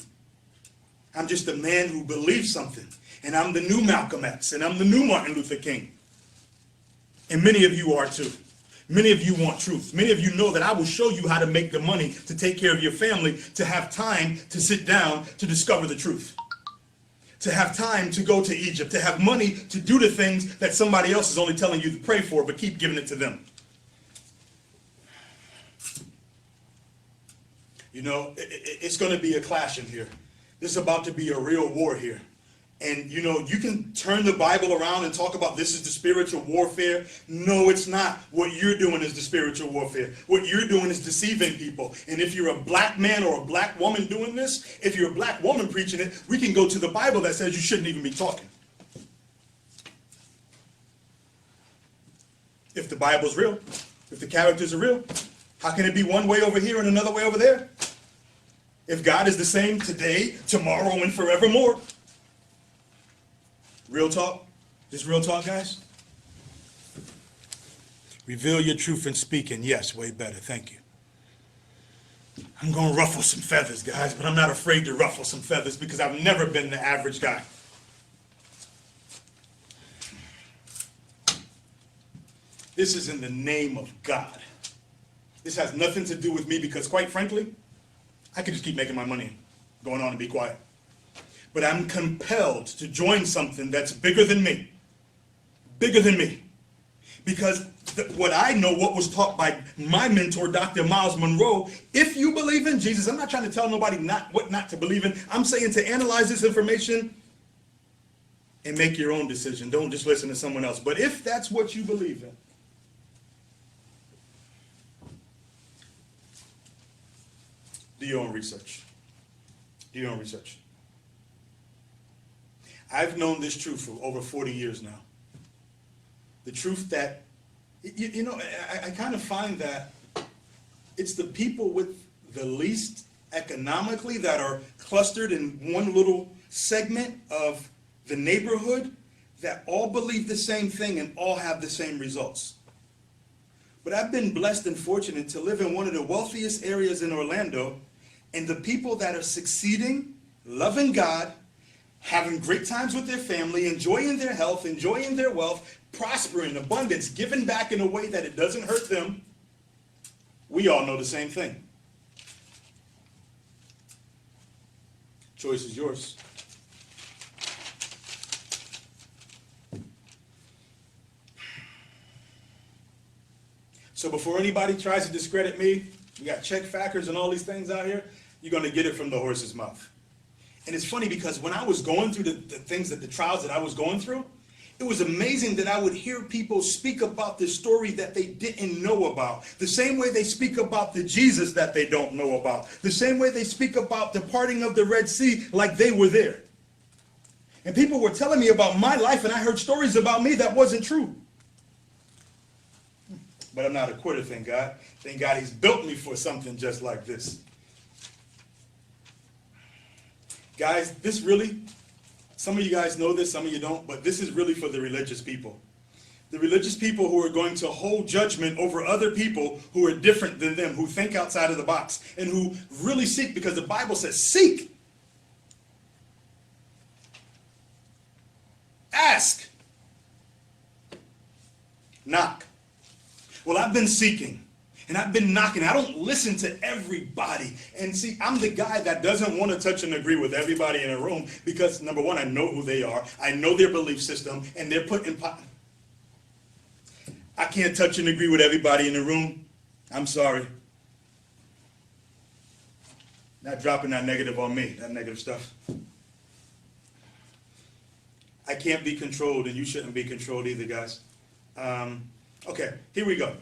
I'm just a man who believes something. And I'm the new Malcolm X, and I'm the new Martin Luther King. And many of you are too. Many of you want truth. Many of you know that I will show you how to make the money to take care of your family, to have time to sit down to discover the truth. To have time to go to Egypt, to have money to do the things that somebody else is only telling you to pray for, but keep giving it to them. You know, it's going to be a clash in here. This is about to be a real war here. And you know, you can turn the Bible around and talk about this is the spiritual warfare. No, it's not. What you're doing is the spiritual warfare. What you're doing is deceiving people. And if you're a black man or a black woman doing this, if you're a black woman preaching it, we can go to the Bible that says you shouldn't even be talking. If the Bible's real, if the characters are real, how can it be one way over here and another way over there? If God is the same today, tomorrow, and forevermore. Real talk? Just real talk, guys? Reveal your truth in speaking. Yes, way better. Thank you. I'm going to ruffle some feathers, guys, but I'm not afraid to ruffle some feathers because I've never been the average guy. This is in the name of God. This has nothing to do with me because, quite frankly, I could just keep making my money, going on and be quiet. But I'm compelled to join something that's bigger than me. Bigger than me. Because what I know, what was taught by my mentor, Dr. Miles Monroe, if you believe in Jesus, I'm not trying to tell nobody what not to believe in. I'm saying to analyze this information and make your own decision. Don't just listen to someone else. But if that's what you believe in, do your own research. Do your own research. I've known this truth for over 40 years now. The truth that, you know, I kind of find that it's the people with the least economically that are clustered in one little segment of the neighborhood that all believe the same thing and all have the same results. But I've been blessed and fortunate to live in one of the wealthiest areas in Orlando, and the people that are succeeding, loving God, having great times with their family, enjoying their health, enjoying their wealth, prospering, abundance, giving back in a way that it doesn't hurt them, we all know the same thing. Choice is yours. So before anybody tries to discredit me, we got check factors and all these things out here, you're going to get it from the horse's mouth. And it's funny because when I was going through the things, the trials that I was going through, it was amazing that I would hear people speak about this story that they didn't know about. The same way they speak about the Jesus that they don't know about. The same way they speak about the parting of the Red Sea like they were there. And people were telling me about my life, and I heard stories about me that wasn't true. But I'm not a quitter, thank God. Thank God he's built me for something just like this. Guys, this really, some of you guys know this, some of you don't, but this is really for the religious people. The religious people who are going to hold judgment over other people who are different than them, who think outside of the box, and who really seek, because the Bible says, seek, ask, knock. Well, I've been seeking. And I've been knocking. I don't listen to everybody. And see, I'm the guy that doesn't want to touch and agree with everybody in a room because, number one, I know who they are. I know their belief system, and they're put in... I can't touch and agree with everybody in the room. I'm sorry. Not dropping that negative on me, that negative stuff. I can't be controlled, and you shouldn't be controlled either, guys. Okay, here we go.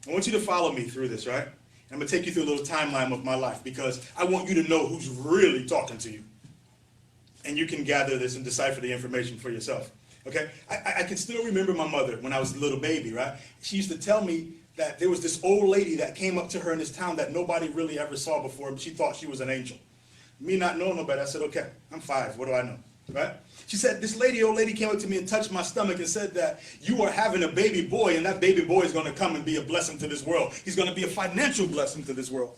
I want you to follow me through this, right? I'm going to take you through a little timeline of my life because I want you to know who's really talking to you. And you can gather this and decipher the information for yourself, okay? I can still remember my mother when I was a little baby, right? She used to tell me that there was this old lady that came up to her in this town that nobody really ever saw before, but she thought she was an angel. Me not knowing no better, I said, okay, I'm 5, what do I know, right? She said, this old lady came up to me and touched my stomach and said that you are having a baby boy, and that baby boy is going to come and be a blessing to this world. He's going to be a financial blessing to this world.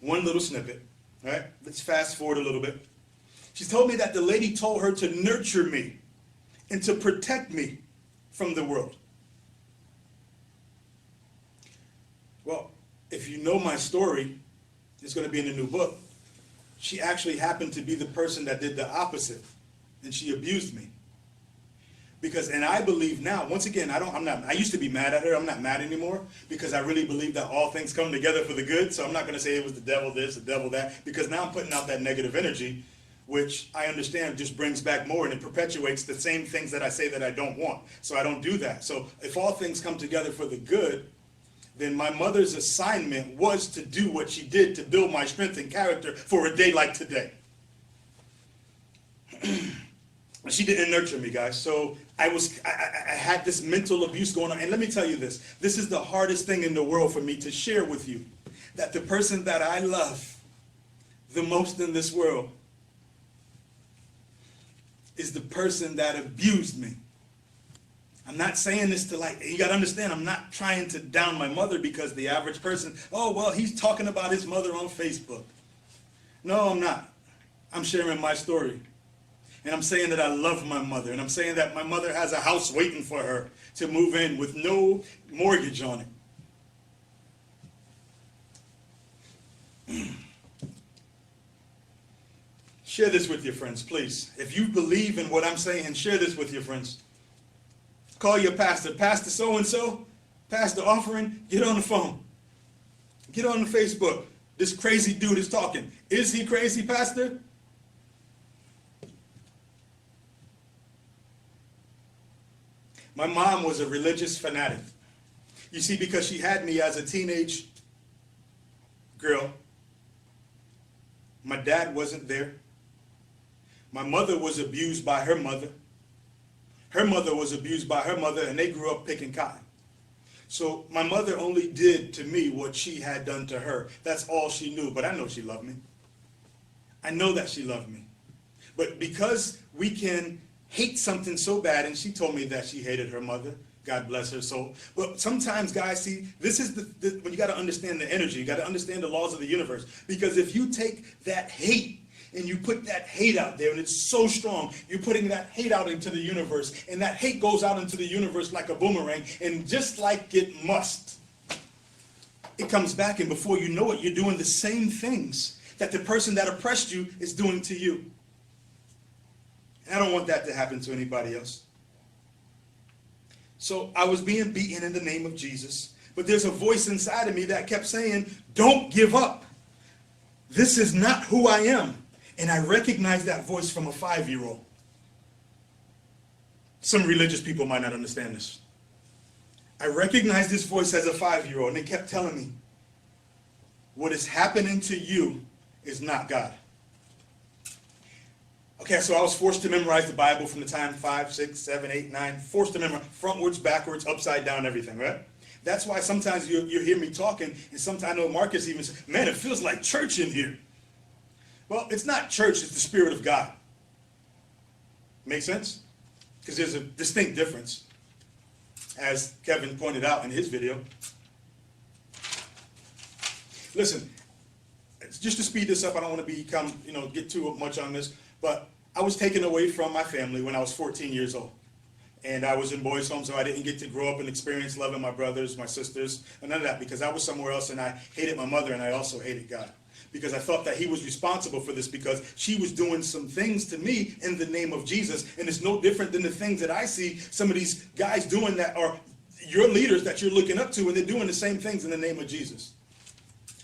One little snippet, right? Let's fast forward a little bit. She told me that the lady told her to nurture me and to protect me from the world. Well, if you know my story, it's going to be in the new book. She actually happened to be the person that did the opposite, and she abused me. Because, and I believe now, once again, I used to be mad at her. I'm not mad anymore because I really believe that all things come together for the good. So I'm not going to say it was the devil this, the devil that, because now I'm putting out that negative energy, which I understand just brings back more and it perpetuates the same things that I say that I don't want. So I don't do that. So if all things come together for the good, then my mother's assignment was to do what she did to build my strength and character for a day like today. She didn't nurture me, guys. So I had this mental abuse going on. And let me tell you this. This is the hardest thing in the world for me to share with you. That the person that I love the most in this world is the person that abused me. I'm not saying this to you got to understand, I'm not trying to down my mother because the average person, oh, well, he's talking about his mother on Facebook. No, I'm not. I'm sharing my story. And I'm saying that I love my mother. And I'm saying that my mother has a house waiting for her to move in with no mortgage on it. Share this with your friends, please. If you believe in what I'm saying, share this with your friends. Call your pastor. Pastor so-and-so, pastor offering, get on the phone. Get on the Facebook. This crazy dude is talking. Is he crazy, pastor? My mom was a religious fanatic. You see, because she had me as a teenage girl. My dad wasn't there. My mother was abused by her mother. Her mother was abused by her mother, and they grew up picking cotton. So my mother only did to me what she had done to her. That's all she knew, but I know she loved me. I know that she loved me. But because we can hate something so bad, and she told me that she hated her mother, God bless her soul. But sometimes, guys, see, this is when you got to understand the energy. You got to understand the laws of the universe. Because if you take that hate and you put that hate out there, and it's so strong, you're putting that hate out into the universe, and that hate goes out into the universe like a boomerang, and just like it must, it comes back, and before you know it, you're doing the same things that the person that oppressed you is doing to you. And I don't want that to happen to anybody else. So I was being beaten in the name of Jesus, but there's a voice inside of me that kept saying, don't give up. This is not who I am. And I recognized that voice from a 5-year-old. Some religious people might not understand this. I recognized this voice as a 5-year-old, and it kept telling me, what is happening to you is not God. Okay, so I was forced to memorize the Bible from the time 5, 6, 7, 8, 9, forced to memorize frontwards, backwards, upside down, everything, right? That's why sometimes you hear me talking, and sometimes I know Marcus even says, man, it feels like church in here. Well, it's not church, it's the Spirit of God. Make sense? Because there's a distinct difference, as Kevin pointed out in his video. Listen, just to speed this up, I don't want to get too much on this, but I was taken away from my family when I was 14 years old. And I was in boys' home, so I didn't get to grow up and experience loving my brothers, my sisters, and none of that, because I was somewhere else, and I hated my mother, and I also hated God. Because I thought that he was responsible for this, because she was doing some things to me in the name of Jesus. And it's no different than the things that I see some of these guys doing that are your leaders that you're looking up to, and they're doing the same things in the name of Jesus.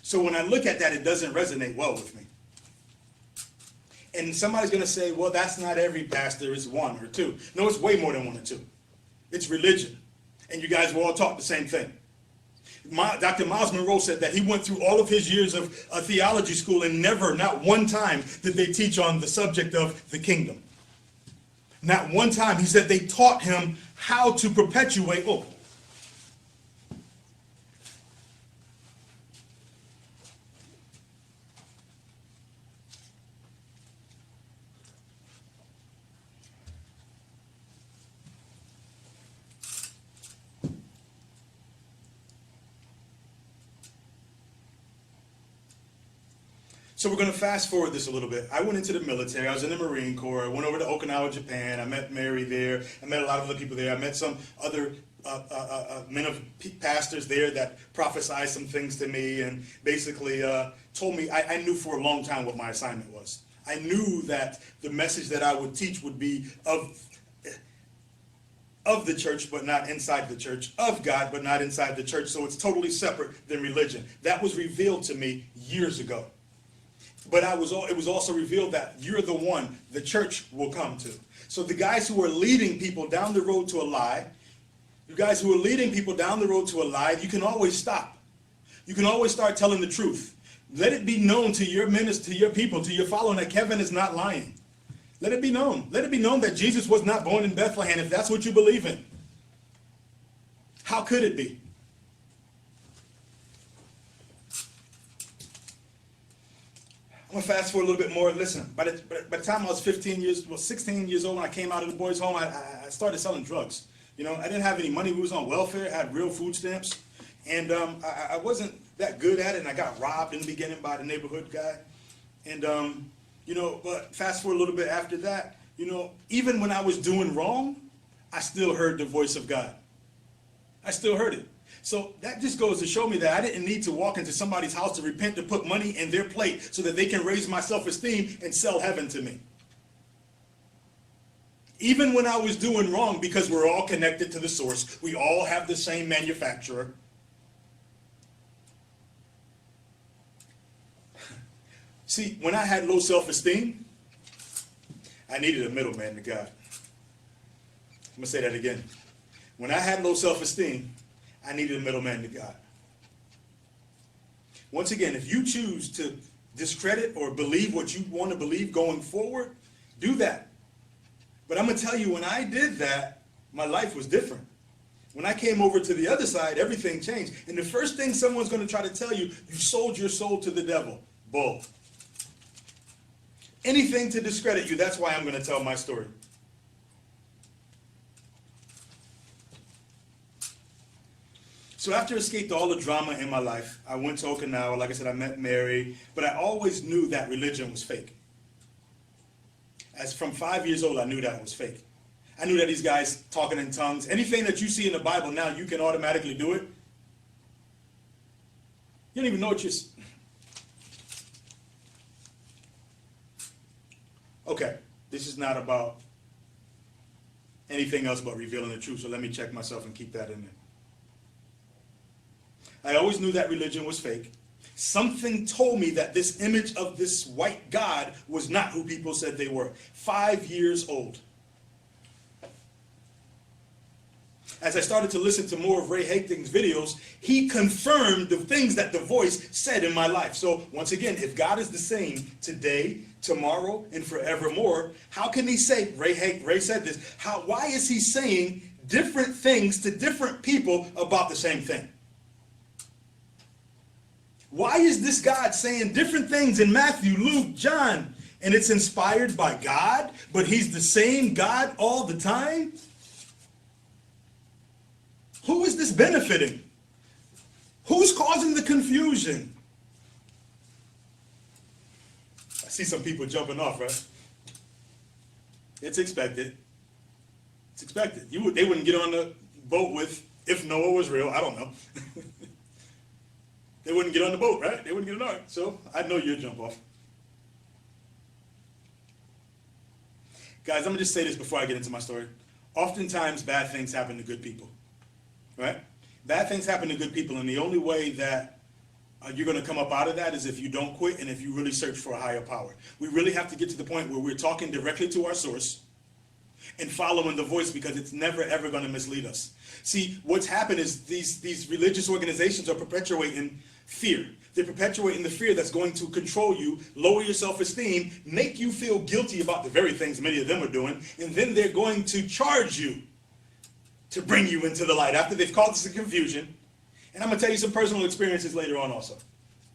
So when I look at that, it doesn't resonate well with me. And somebody's going to say, well, that's not every pastor, it's one or two. No, it's way more than one or two. It's religion. And you guys will all talk the same thing. Dr. Miles Monroe said that he went through all of his years of theology school, and never, not one time, did they teach on the subject of the kingdom. Not one time. He said they taught him how to perpetuate. So we're going to fast forward this a little bit. I went into the military. I was in the Marine Corps. I went over to Okinawa, Japan. I met Mary there. I met a lot of other people there. I met some other men of pastors there that prophesied some things to me, and basically told me, I knew for a long time what my assignment was. I knew that the message that I would teach would be of the church, but not inside the church, of God, but not inside the church. So it's totally separate than religion. That was revealed to me years ago. But it was also revealed that you're the one the church will come to. So the guys who are leading people down the road to a lie, you guys who are leading people down the road to a lie, you can always stop. You can always start telling the truth. Let it be known to your minister, to your people, to your following that Kevin is not lying. Let it be known. Let it be known that Jesus was not born in Bethlehem, if that's what you believe in. How could it be? I'm going to fast forward a little bit more. Listen, by the time I was 16 years old when I came out of the boys' home, I started selling drugs. You know, I didn't have any money. We was on welfare. I had real food stamps. And I wasn't that good at it, and I got robbed in the beginning by the neighborhood guy. And, you know, but fast forward a little bit after that, you know, even when I was doing wrong, I still heard the voice of God. I still heard it. So that just goes to show me that I didn't need to walk into somebody's house to repent, to put money in their plate so that they can raise my self-esteem and sell heaven to me. Even when I was doing wrong, because we're all connected to the source, we all have the same manufacturer. See, when I had low self-esteem, I needed a middleman to God. I'm going to say that again. When I had low self-esteem, I needed a middleman to God. Once again, if you choose to discredit or believe what you want to believe going forward, do that. But I'm going to tell you, when I did that, my life was different. When I came over to the other side, everything changed. And the first thing someone's going to try to tell you, you sold your soul to the devil. Bull. Anything to discredit you, that's why I'm going to tell my story. So after I escaped all the drama in my life, I went to Okinawa. Like I said, I met Mary, but I always knew that religion was fake. As from 5 years old, I knew that was fake. I knew that these guys talking in tongues, anything that you see in the Bible now, you can automatically do it. You don't even know what you're... Okay, this is not about anything else but revealing the truth, so let me check myself and keep that in there. I always knew that religion was fake. Something told me that this image of this white God was not who people said they were. 5 years old. As I started to listen to more of Ray Hagding's videos, he confirmed the things that the voice said in my life. So once again, if God is the same today, tomorrow, and forevermore, how can he say, Ray said this, why is he saying different things to different people about the same thing? Why is this God saying different things in Matthew, Luke, John, and it's inspired by God, but he's the same God all the time? Who is this benefiting? Who's causing the confusion? I see some people jumping off, right? It's expected. It's expected. They wouldn't get on the boat with, if Noah was real, I don't know. They wouldn't get on the boat, right? They wouldn't get an ark. So I know you'd jump off. Guys, I'm going to just say this before I get into my story. Oftentimes, bad things happen to good people, right? Bad things happen to good people, and the only way that you're going to come up out of that is if you don't quit and if you really search for a higher power. We really have to get to the point where we're talking directly to our source and following the voice, because it's never, ever going to mislead us. See, what's happened is these religious organizations are perpetuating fear. They're perpetuating the fear that's going to control you, lower your self-esteem, make you feel guilty about the very things many of them are doing, and then they're going to charge you to bring you into the light after they've caused us confusion. And I'm going to tell you some personal experiences later on also.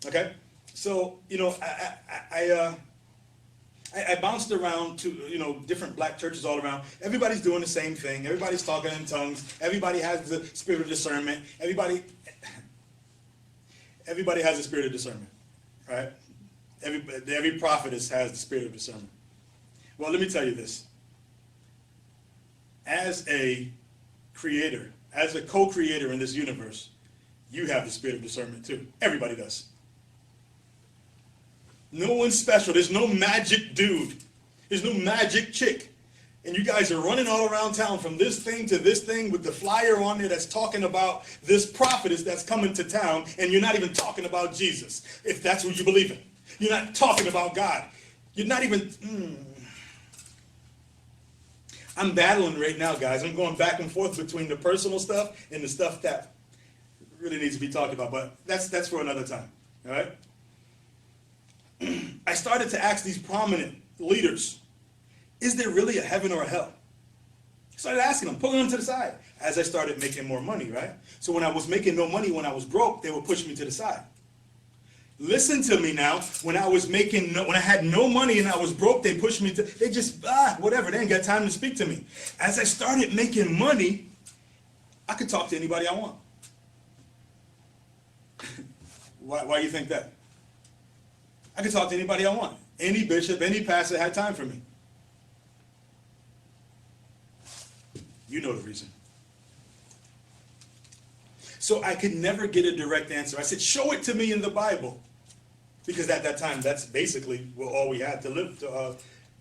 Okay? So, you know, I bounced around to, you know, different black churches all around. Everybody's doing the same thing. Everybody's talking in tongues. Everybody has the spirit of discernment. Everybody has the spirit of discernment, right? Every prophetess has the spirit of discernment. Well, let me tell you this. As a creator, as a co-creator in this universe, you have the spirit of discernment too. Everybody does. No one's special. There's no magic dude. There's no magic chick. And you guys are running all around town from this thing to this thing with the flyer on there that's talking about this prophetess that's coming to town, and you're not even talking about Jesus, if that's what you believe in. You're not talking about God. You're not even... I'm battling right now, guys. I'm going back and forth between the personal stuff and the stuff that really needs to be talked about, but that's for another time, all right? I started to ask these prominent leaders, is there really a heaven or a hell? I started asking them, pulling them to the side, as I started making more money, right? So when I was making no money, when I was broke, they would push me to the side. Listen to me now. When I had no money and I was broke, they pushed me to, they just, whatever, they ain't got time to speak to me. As I started making money, I could talk to anybody I want. Why do you think that? I could talk to anybody I want. Any bishop, any pastor had time for me. You know the reason. So I could never get a direct answer. I said, show it to me in the Bible. Because at that time, that's basically all we had to live,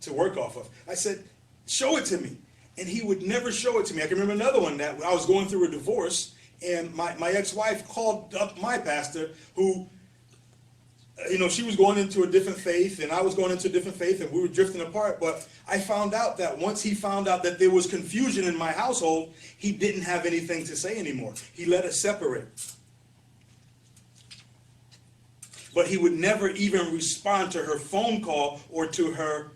to work off of. I said, show it to me. And he would never show it to me. I can remember another one that I was going through a divorce, and my ex-wife called up my pastor, who, she was going into a different faith, and I was going into a different faith, and we were drifting apart. But I found out that once he found out that there was confusion in my household, he didn't have anything to say anymore. He let us separate. But he would never even respond to her phone call or to her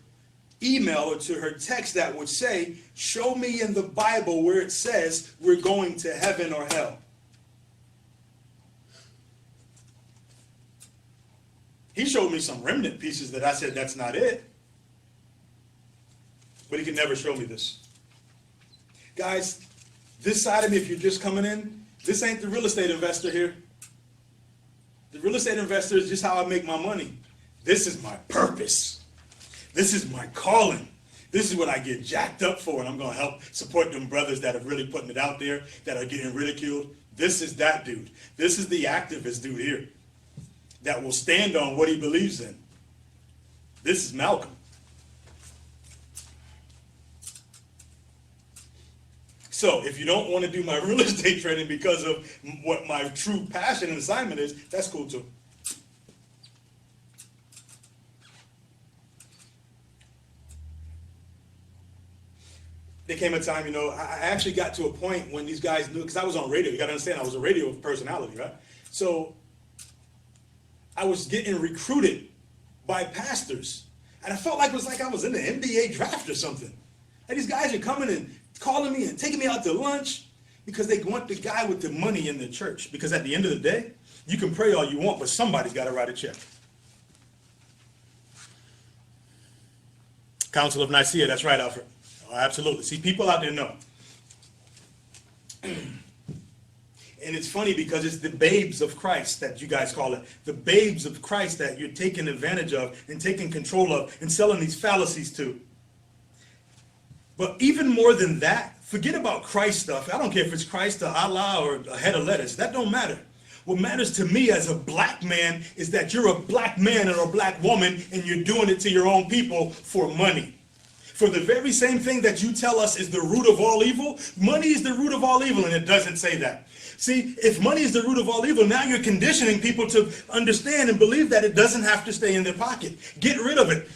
email or to her text that would say, show me in the Bible where it says we're going to heaven or hell. He showed me some remnant pieces that I said, that's not it. But he could never show me this. Guys, this side of me, if you're just coming in, this ain't the real estate investor here. The real estate investor is just how I make my money. This is my purpose. This is my calling. This is what I get jacked up for, and I'm going to help support them brothers that are really putting it out there, that are getting ridiculed. This is that dude. This is the activist dude here that will stand on what he believes in. This is Malcolm. So if you don't want to do my real estate trading because of what my true passion and assignment is, that's cool too. There came a time, I actually got to a point when these guys knew, because I was on radio. You got to understand, I was a radio personality, right? So I was getting recruited by pastors. And I felt like it was like I was in the NBA draft or something. And these guys are coming and calling me and taking me out to lunch because they want the guy with the money in the church. Because at the end of the day, you can pray all you want, but somebody's got to write a check. Council of Nicaea, that's right, Alfred. Oh, absolutely. See, people out there know. And it's funny because it's the babes of Christ that you guys call it. The babes of Christ that you're taking advantage of and taking control of and selling these fallacies to. But even more than that, forget about Christ stuff. I don't care if it's Christ or Allah or a head of lettuce. That don't matter. What matters to me as a black man is that you're a black man or a black woman and you're doing it to your own people for money. For the very same thing that you tell us is the root of all evil, money is the root of all evil, and it doesn't say that. See, if money is the root of all evil, now you're conditioning people to understand and believe that it doesn't have to stay in their pocket. Get rid of it.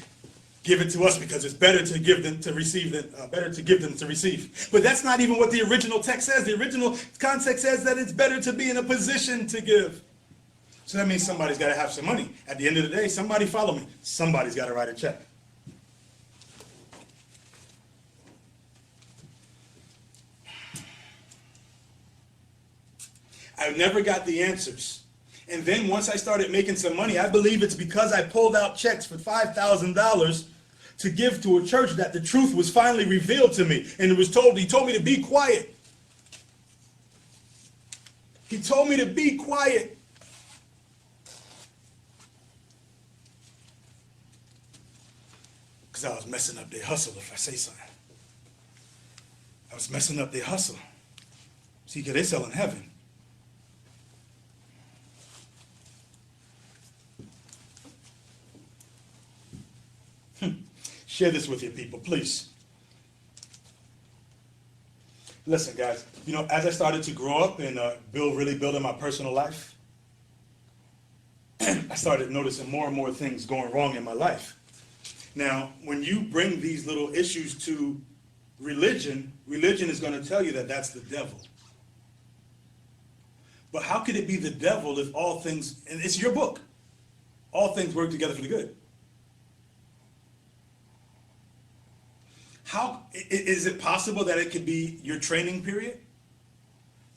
Give it to us because it's better to give than to receive than to receive. But that's not even what the original text says. The original context says that it's better to be in a position to give. So that means somebody's got to have some money. At the end of the day, somebody follow me. Somebody's got to write a check. I never got the answers. And then once I started making some money, I believe it's because I pulled out checks for $5,000 to give to a church that the truth was finally revealed to me. And he told me to be quiet. He told me to be quiet. Because I was messing up their hustle if I say something. I was messing up their hustle. See, because they're selling heaven. Share this with your people, please. Listen, guys, as I started to grow up and really building my personal life, I started noticing more and more things going wrong in my life. Now, when you bring these little issues to religion is going to tell you that that's the devil. But how could it be the devil if all things, and it's your book, all things work together for the good? How is it possible that it could be your training period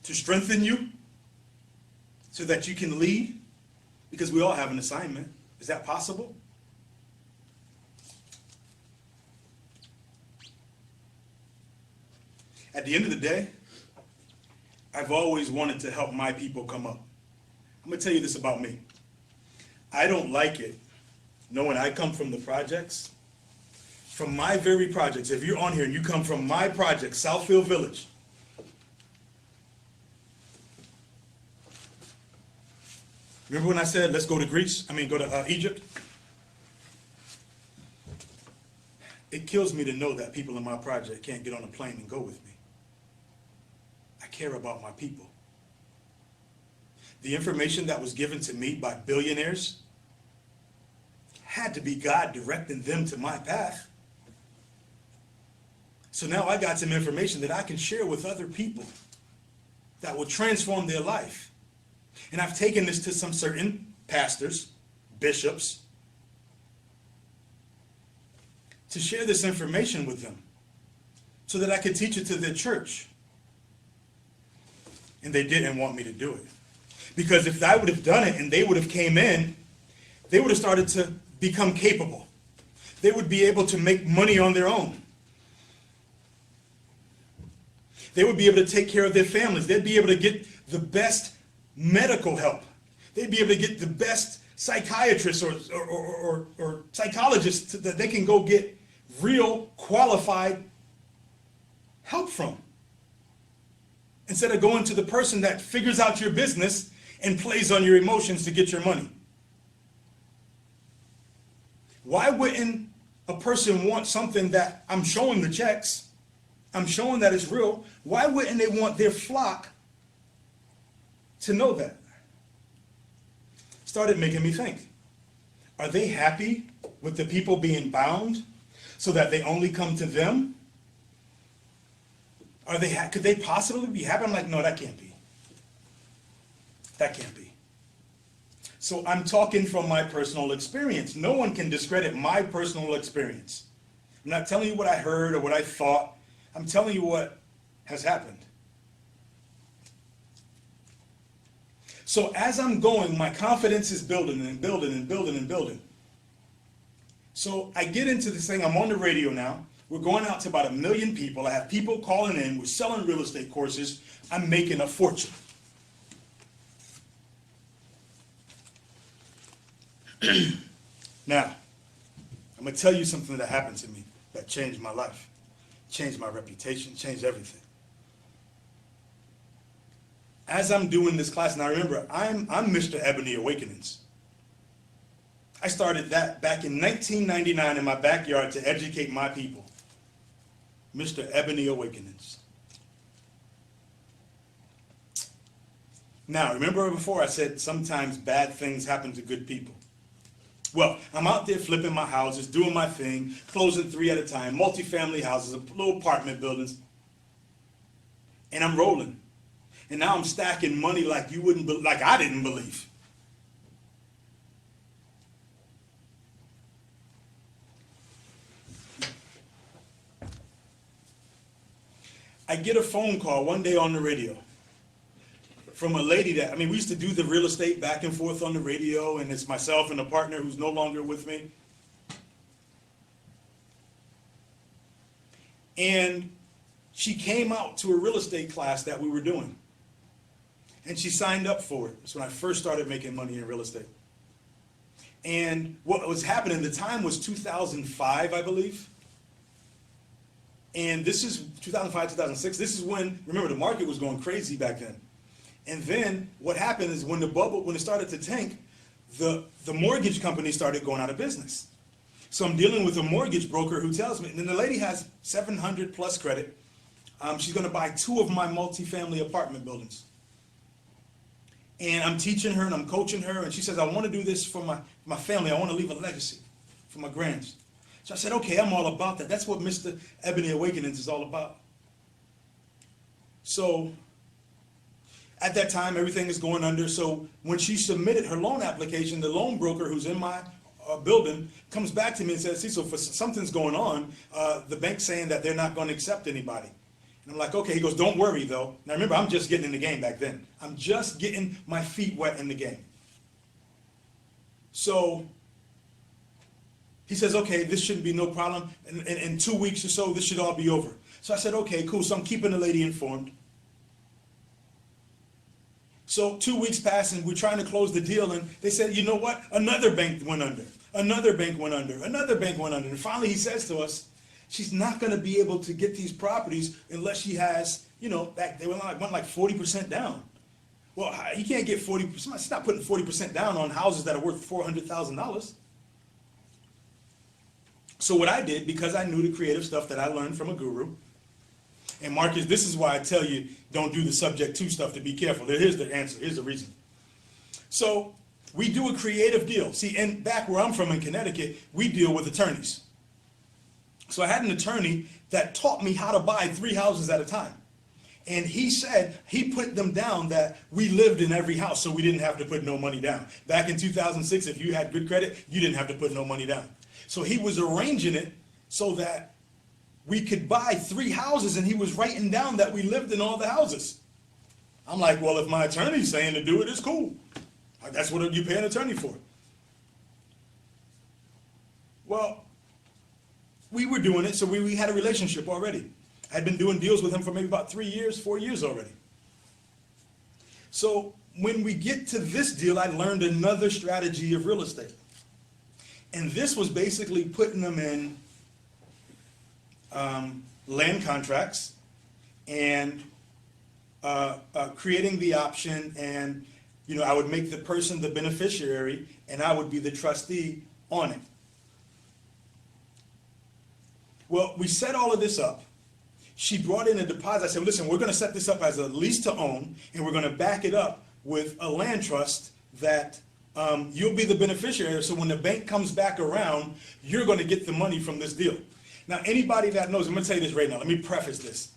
to strengthen you so that you can lead? Because we all have an assignment. Is that possible? At the end of the day, I've always wanted to help my people come up. I'm going to tell you this about me. I don't like it knowing I come from the projects. From my very projects, if you're on here and you come from my project, Southfield Village, remember when I said, let's go to go to Egypt? It kills me to know that people in my project can't get on a plane and go with me. I care about my people. The information that was given to me by billionaires had to be God directing them to my path. So now I got some information that I can share with other people that will transform their life. And I've taken this to some certain pastors, bishops, to share this information with them so that I could teach it to their church. And they didn't want me to do it. Because if I would have done it and they would have came in, they would have started to become capable. They would be able to make money on their own. They would be able to take care of their families. They'd be able to get the best medical help. They'd be able to get the best psychiatrists or psychologists that they can go get real qualified help from. Instead of going to the person that figures out your business and plays on your emotions to get your money. Why wouldn't a person want something that I'm showing the checks, I'm showing that it's real? Why wouldn't they want their flock to know that? Started making me think. Are they happy with the people being bound so that they only come to them? Could they possibly be happy? I'm like, no, that can't be. That can't be. So I'm talking from my personal experience. No one can discredit my personal experience. I'm not telling you what I heard or what I thought. I'm telling you what has happened. So as I'm going, my confidence is building and building and building and building. So I get into this thing. I'm on the radio now. We're going out to about 1 million people. I have people calling in. We're selling real estate courses. I'm making a fortune. Now, I'm going to tell you something that happened to me that changed my life, changed my reputation, changed everything. As I'm doing this class, now remember, I'm Mr. Ebony Awakenings. I started that back in 1999 in my backyard to educate my people. Mr. Ebony Awakenings. Now, remember before I said sometimes bad things happen to good people. Well, I'm out there flipping my houses, doing my thing, closing 3 at a time, multifamily houses, little apartment buildings, and I'm rolling. And now I'm stacking money like like I didn't believe. I get a phone call one day on the radio from a lady that, we used to do the real estate back and forth on the radio, and it's myself and a partner who's no longer with me. And she came out to a real estate class that we were doing. And she signed up for it. That's when I first started making money in real estate. And what was happening at the time was 2005, I believe. And this is 2005, 2006. This is when, remember, the market was going crazy back then. And then what happened is when it started to tank, the mortgage company started going out of business. So I'm dealing with a mortgage broker who tells me, and then the lady has 700 plus credit, She's going to buy 2 of my multifamily apartment buildings. And I'm teaching her and I'm coaching her, and she says, I want to do this for my family. I want to leave a legacy for my grands. So I said, okay, I'm all about that. That's what Mr. Ebony Awakenings is all about. So at that time, everything is going under. So when she submitted her loan application, the loan broker who's in my building comes back to me and says, Cecil, for something's going on. The bank's saying that they're not going to accept anybody. And I'm like, okay. He goes, don't worry, though. Now, remember, I'm just getting in the game back then. I'm just getting my feet wet in the game. So he says, okay, this shouldn't be no problem. In 2 weeks or so, this should all be over. So I said, okay, cool. So I'm keeping the lady informed. So 2 weeks passed, and we're trying to close the deal, and they said, you know what? Another bank went under. Another bank went under. Another bank went under. And finally he says to us, she's not going to be able to get these properties unless she has, you know, they went like 40% down. Well, you can't get 40%. She's not putting 40% down on houses that are worth $400,000. So what I did, because I knew the creative stuff that I learned from a guru, and Marcus, this is why I tell you, don't do the subject to stuff, to be careful. Here's the answer. Here's the reason. So we do a creative deal. See, and back where I'm from in Connecticut, we deal with attorneys. So I had an attorney that taught me how to buy 3 houses at a time. And he said he put them down that we lived in every house, so we didn't have to put no money down. Back in 2006, if you had good credit, you didn't have to put no money down. So he was arranging it so that we could buy 3 houses, and he was writing down that we lived in all the houses. I'm like, well, if my attorney's saying to do it, it's cool. That's what you pay an attorney for. Well, we were doing it, so we had a relationship already. I'd been doing deals with him for maybe about 3 years, 4 years already. So when we get to this deal, I learned another strategy of real estate. And this was basically putting them in land contracts and creating the option, and I would make the person the beneficiary and I would be the trustee on it. Well, we set all of this up. She brought in a deposit. I said, listen, we're going to set this up as a lease to own, and we're going to back it up with a land trust that you'll be the beneficiary. So when the bank comes back around, you're going to get the money from this deal. Now, anybody that knows, I'm going to tell you this right now. Let me preface this.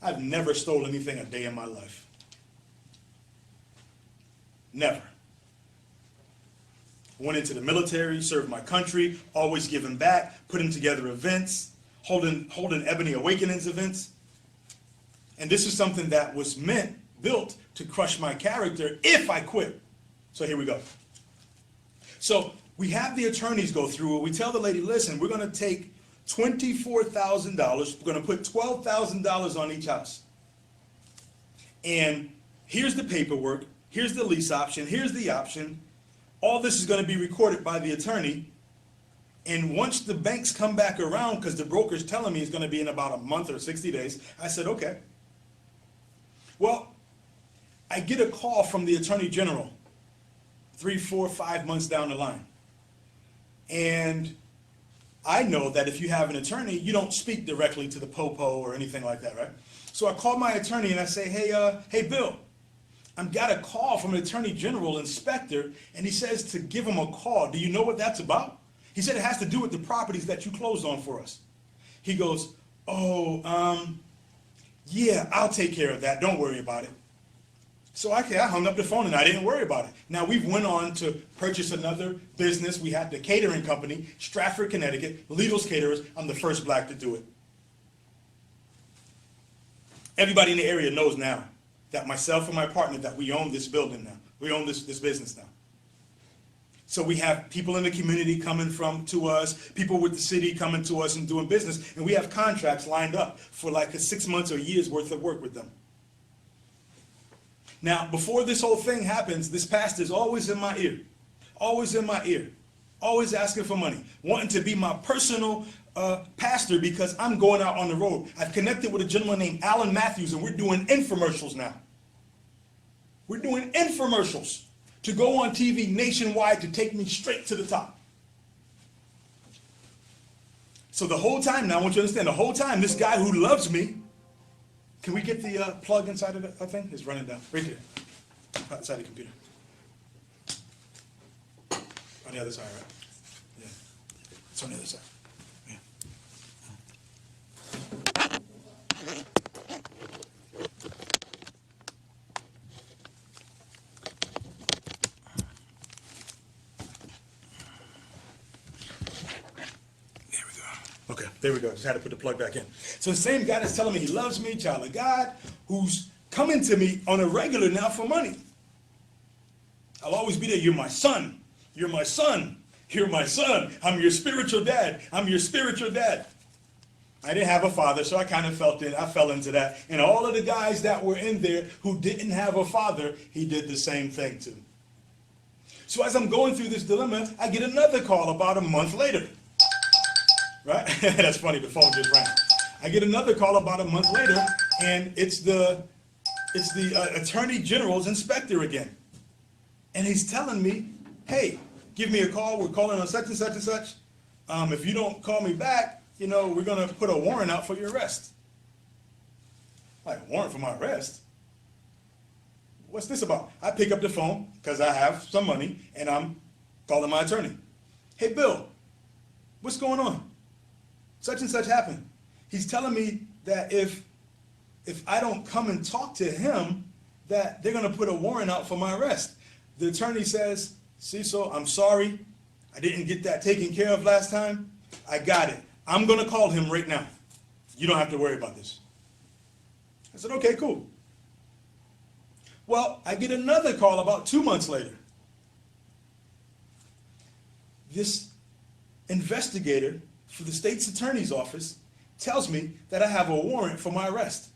I've never stolen anything a day in my life. Never. Went into the military, served my country, always giving back, putting together events, holding Ebony Awakenings events. And this is something that was built to crush my character if I quit. So here we go. So we have the attorneys go through it. We tell the lady, listen, we're going to take $24,000. We're going to put $12,000 on each house. And here's the paperwork. Here's the lease option. Here's the option. All this is going to be recorded by the attorney. And once the banks come back around, because the broker's telling me it's going to be in about a month or 60 days, I said, okay. Well, I get a call from the Attorney General 3, 4, 5 months down the line. And I know that if you have an attorney, you don't speak directly to the popo or anything like that, right? So I call my attorney and I say, hey, Bill, I've got a call from an Attorney General inspector, and he says to give him a call. Do you know what that's about? He said it has to do with the properties that you closed on for us. He goes, yeah, I'll take care of that. Don't worry about it. So I hung up the phone and I didn't worry about it. Now we've went on to purchase another business. We had the catering company, Stratford, Connecticut, Lidl's Caterers. I'm the first black to do it. Everybody in the area knows now that myself and my partner, that we own this building now. We own this business now. So we have people in the community coming to us, people with the city coming to us and doing business, and we have contracts lined up for like 6 months or a year's worth of work with them. Now, before this whole thing happens, this pastor's always in my ear, always in my ear, always asking for money, wanting to be my personal pastor because I'm going out on the road. I've connected with a gentleman named Alan Matthews, and we're doing infomercials now. We're doing infomercials to go on TV nationwide to take me straight to the top. So the whole time, now I want you to understand, the whole time, this guy who loves me Can we get the plug inside of the thing? It's running down. Right there. Outside the computer. On the other side, right? Yeah. It's on the other side. Yeah. Okay, there we go. Just had to put the plug back in. So the same guy that's telling me he loves me, child of God, who's coming to me on a regular now for money. I'll always be there. You're my son. You're my son. You're my son. I'm your spiritual dad. I'm your spiritual dad. I didn't have a father, so I kind of I fell into that. And all of the guys that were in there who didn't have a father, he did the same thing to. So as I'm going through this dilemma, I get another call about a month later. Right? That's funny, the phone just rang. I get another call about a month later, and it's the Attorney General's inspector again. And he's telling me, hey, give me a call. We're calling on such and such and such. If you don't call me back, we're going to put a warrant out for your arrest. Like, a warrant for my arrest? What's this about? I pick up the phone because I have some money, and I'm calling my attorney. Hey, Bill, what's going on? Such and such happened. He's telling me that if I don't come and talk to him, that they're going to put a warrant out for my arrest. The attorney says, Cecil, I'm sorry. I didn't get that taken care of last time. I got it. I'm going to call him right now. You don't have to worry about this. I said, okay, cool. Well, I get another call about 2 months later. This investigator for the state's attorney's office tells me that I have a warrant for my arrest,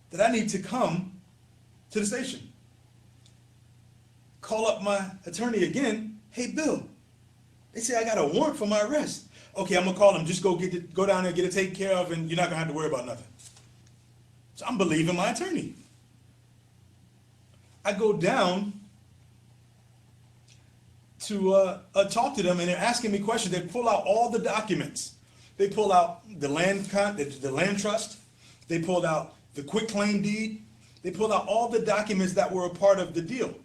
that I need to come to the station. Call up my attorney again. Hey, Bill, they say I got a warrant for my arrest. Okay, I'm going to call him. Just go down there and get it taken care of, and you're not going to have to worry about nothing. So I'm believing my attorney. I go down to talk to them, and they're asking me questions. They pull out all the documents. They pull out the land trust. They pulled out the quitclaim deed. They pulled out all the documents that were a part of the deal.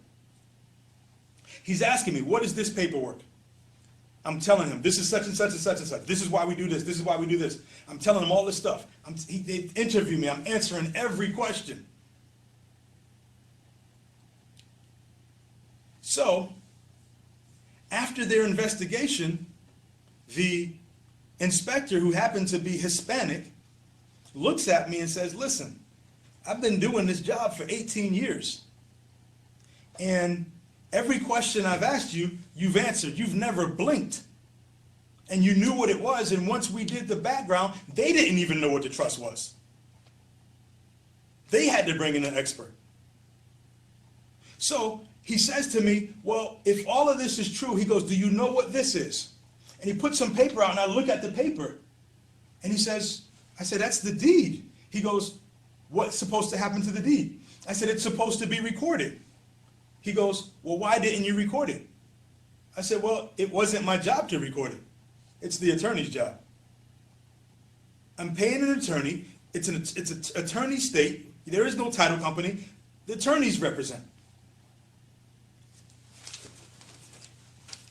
He's asking me, what is this paperwork? I'm telling him, this is such and such and such and such. This is why we do this. This is why we do this. I'm telling him all this stuff. They interview me. I'm answering every question. So, after their investigation, the inspector, who happened to be Hispanic, looks at me and says, listen, I've been doing this job for 18 years. And every question I've asked you, you've answered. You've never blinked. And you knew what it was. And once we did the background, they didn't even know what the trust was. They had to bring in an expert. So he says to me, well, if all of this is true, he goes, do you know what this is? And he puts some paper out, and I look at the paper. And he says, I said, that's the deed. He goes, what's supposed to happen to the deed? I said, it's supposed to be recorded. He goes, well, why didn't you record it? I said, well, it wasn't my job to record it. It's the attorney's job. I'm paying an attorney. It's an attorney state. There is no title company. The attorneys represent.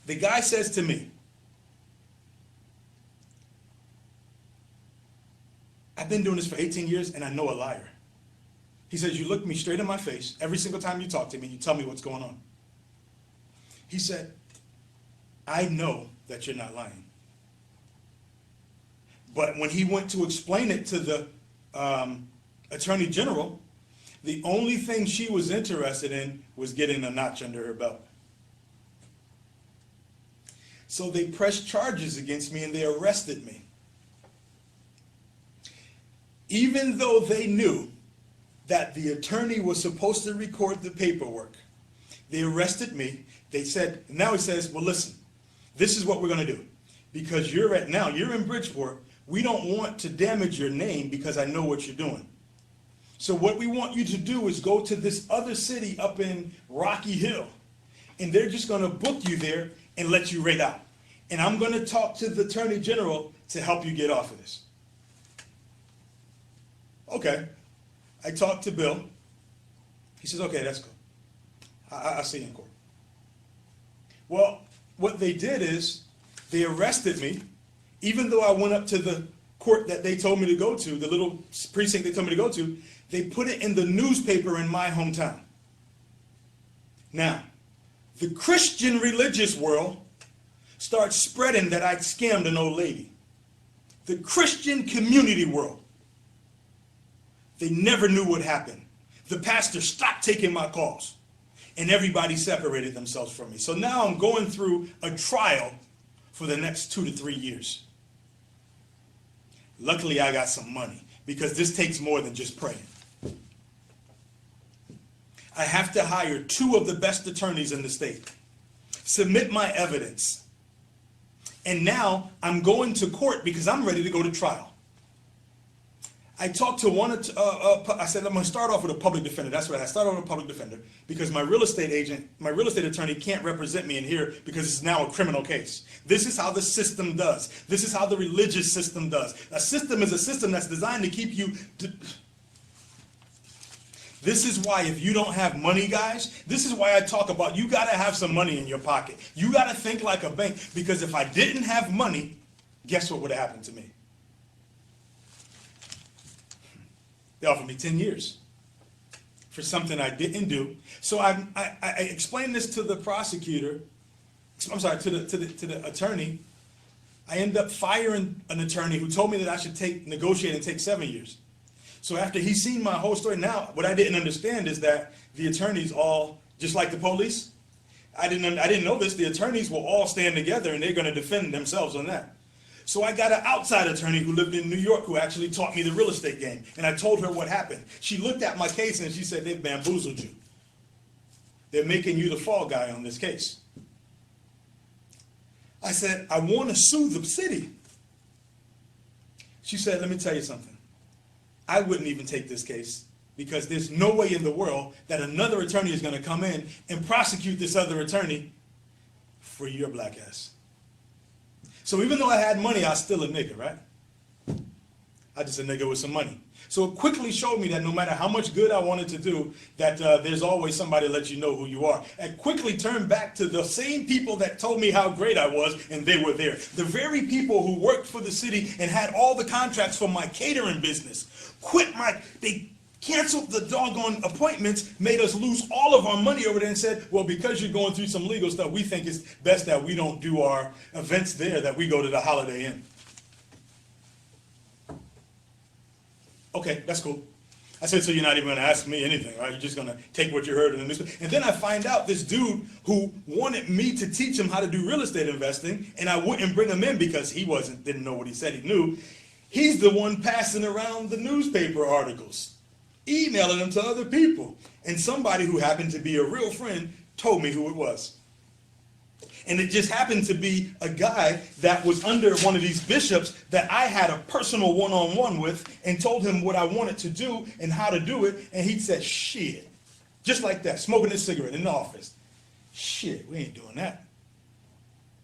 The guy says to me, I've been doing this for 18 years and I know a liar. He says, you look me straight in my face every single time you talk to me and you tell me what's going on. He said, I know that you're not lying. But when he went to explain it to the Attorney General, the only thing she was interested in was getting a notch under her belt. So they pressed charges against me and they arrested me. Even though they knew that the attorney was supposed to record the paperwork, they arrested me. They said, now he says, well, listen, this is what we're going to do. Because you're in Bridgeport, we don't want to damage your name because I know what you're doing. So what we want you to do is go to this other city up in Rocky Hill, and they're just going to book you there and let you right out. And I'm going to talk to the Attorney General to help you get off of this. Okay. I talked to Bill. He says, okay, that's good. I'll see you in court. Well, what they did is they arrested me, even though I went up to the court that they told me to go to, the little precinct they told me to go to. They put it in the newspaper in my hometown. Now, the Christian religious world starts spreading that I scammed an old lady. The Christian community world, they never knew what happened. The pastor stopped taking my calls, and everybody separated themselves from me. So now I'm going through a trial for the next 2 to 3 years. Luckily, I got some money, because this takes more than just praying. I have to hire 2 of the best attorneys in the state, submit my evidence, and now I'm going to court because I'm ready to go to trial. I talked to one, I said, I'm going to start off with a public defender. That's right, I started off with a public defender because my real estate attorney can't represent me in here because it's now a criminal case. This is how the system does. This is how the religious system does. A system is a system that's designed to keep you... This is why if you don't have money, guys, this is why I talk about you got to have some money in your pocket. You got to think like a bank, because if I didn't have money, guess what would have happened to me? They offered me 10 years for something I didn't do. So I explained this to the prosecutor, I'm sorry, to the attorney. I ended up firing an attorney who told me that I should negotiate and take 7 years. So after he's seen my whole story, now what I didn't understand is that the attorneys all, just like the police, I didn't know this, the attorneys will all stand together and they're going to defend themselves on that. So I got an outside attorney who lived in New York who actually taught me the real estate game. And I told her what happened. She looked at my case and she said, they've bamboozled you. They're making you the fall guy on this case. I said, I want to sue the city. She said, let me tell you something. I wouldn't even take this case because there's no way in the world that another attorney is going to come in and prosecute this other attorney for your black ass. So even though I had money, I was still a nigga, right? I just a nigga with some money. So it quickly showed me that no matter how much good I wanted to do, that there's always somebody to let you know who you are. And quickly turned back to the same people that told me how great I was, and they were there. The very people who worked for the city and had all the contracts for my catering business they canceled the doggone appointments, made us lose all of our money over there and said, well, because you're going through some legal stuff, we think it's best that we don't do our events there, that we go to the Holiday Inn. Okay, that's cool. I said, so you're not even going to ask me anything, right? You're just going to take what you heard in the newspaper. And then I find out this dude who wanted me to teach him how to do real estate investing, and I wouldn't bring him in because he didn't know what he said he knew. He's the one passing around the newspaper articles, emailing them to other people. And somebody who happened to be a real friend told me who it was. And it just happened to be a guy that was under one of these bishops that I had a personal one-on-one with and told him what I wanted to do and how to do it. And he said, shit, just like that, smoking a cigarette in the office. Shit, we ain't doing that.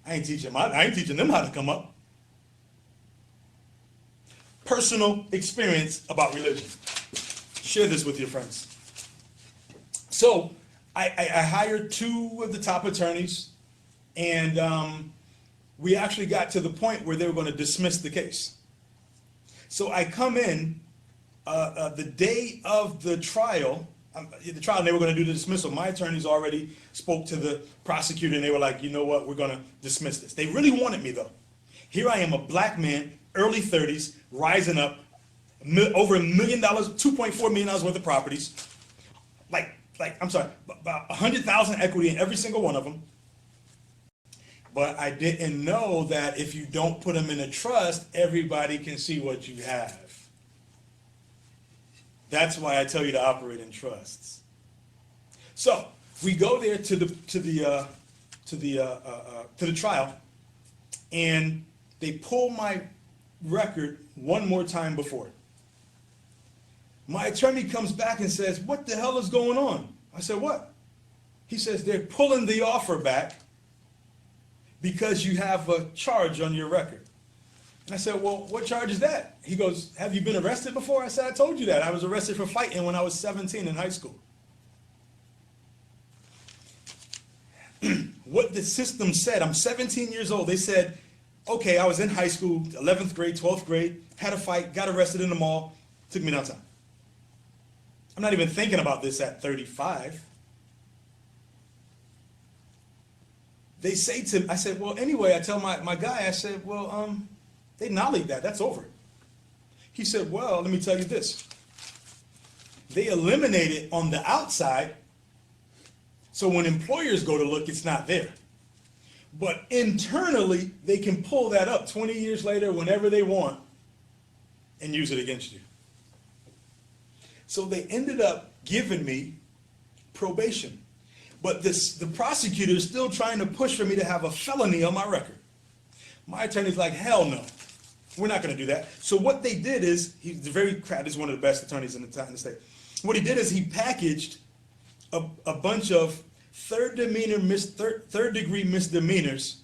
I ain't teaching them how to come up. Personal experience about religion. Share this with your friends. So I hired 2 of the top attorneys, and we actually got to the point where they were going to dismiss the case. So I come in the day of the trial, and they were going to do the dismissal. My attorneys already spoke to the prosecutor, and they were like, you know what, we're going to dismiss this. They really wanted me, though. Here I am, a black man, early 30s, rising up, over $1 million, $2.4 million worth of properties, about 100,000 equity in every single one of them. But I didn't know that if you don't put them in a trust, everybody can see what you have. That's why I tell you to operate in trusts. So we go there to the trial, and they pull my record one more time before. My attorney comes back and says, what the hell is going on? I said, what? He says, they're pulling the offer back because you have a charge on your record. And I said, well, what charge is that? He goes, have you been arrested before? I said, I told you that. I was arrested for fighting when I was 17 in high school. What the system said, I'm 17 years old. They said, okay, I was in high school, 11th grade, 12th grade, had a fight, got arrested in the mall, took me downtown. I'm not even thinking about this at 35. They say to me, I said, well, anyway, I tell my guy, I said, well, they nollied that, that's over. He said, well, let me tell you this. They eliminate it on the outside, so when employers go to look, it's not there. But internally, they can pull that up 20 years later, whenever they want, and use it against you. So they ended up giving me probation. But the prosecutor is still trying to push for me to have a felony on my record. My attorney's like, hell no, we're not going to do that. So what they did is, he's very crap. This is one of the best attorneys in the state. What he did is he packaged a bunch of third degree misdemeanors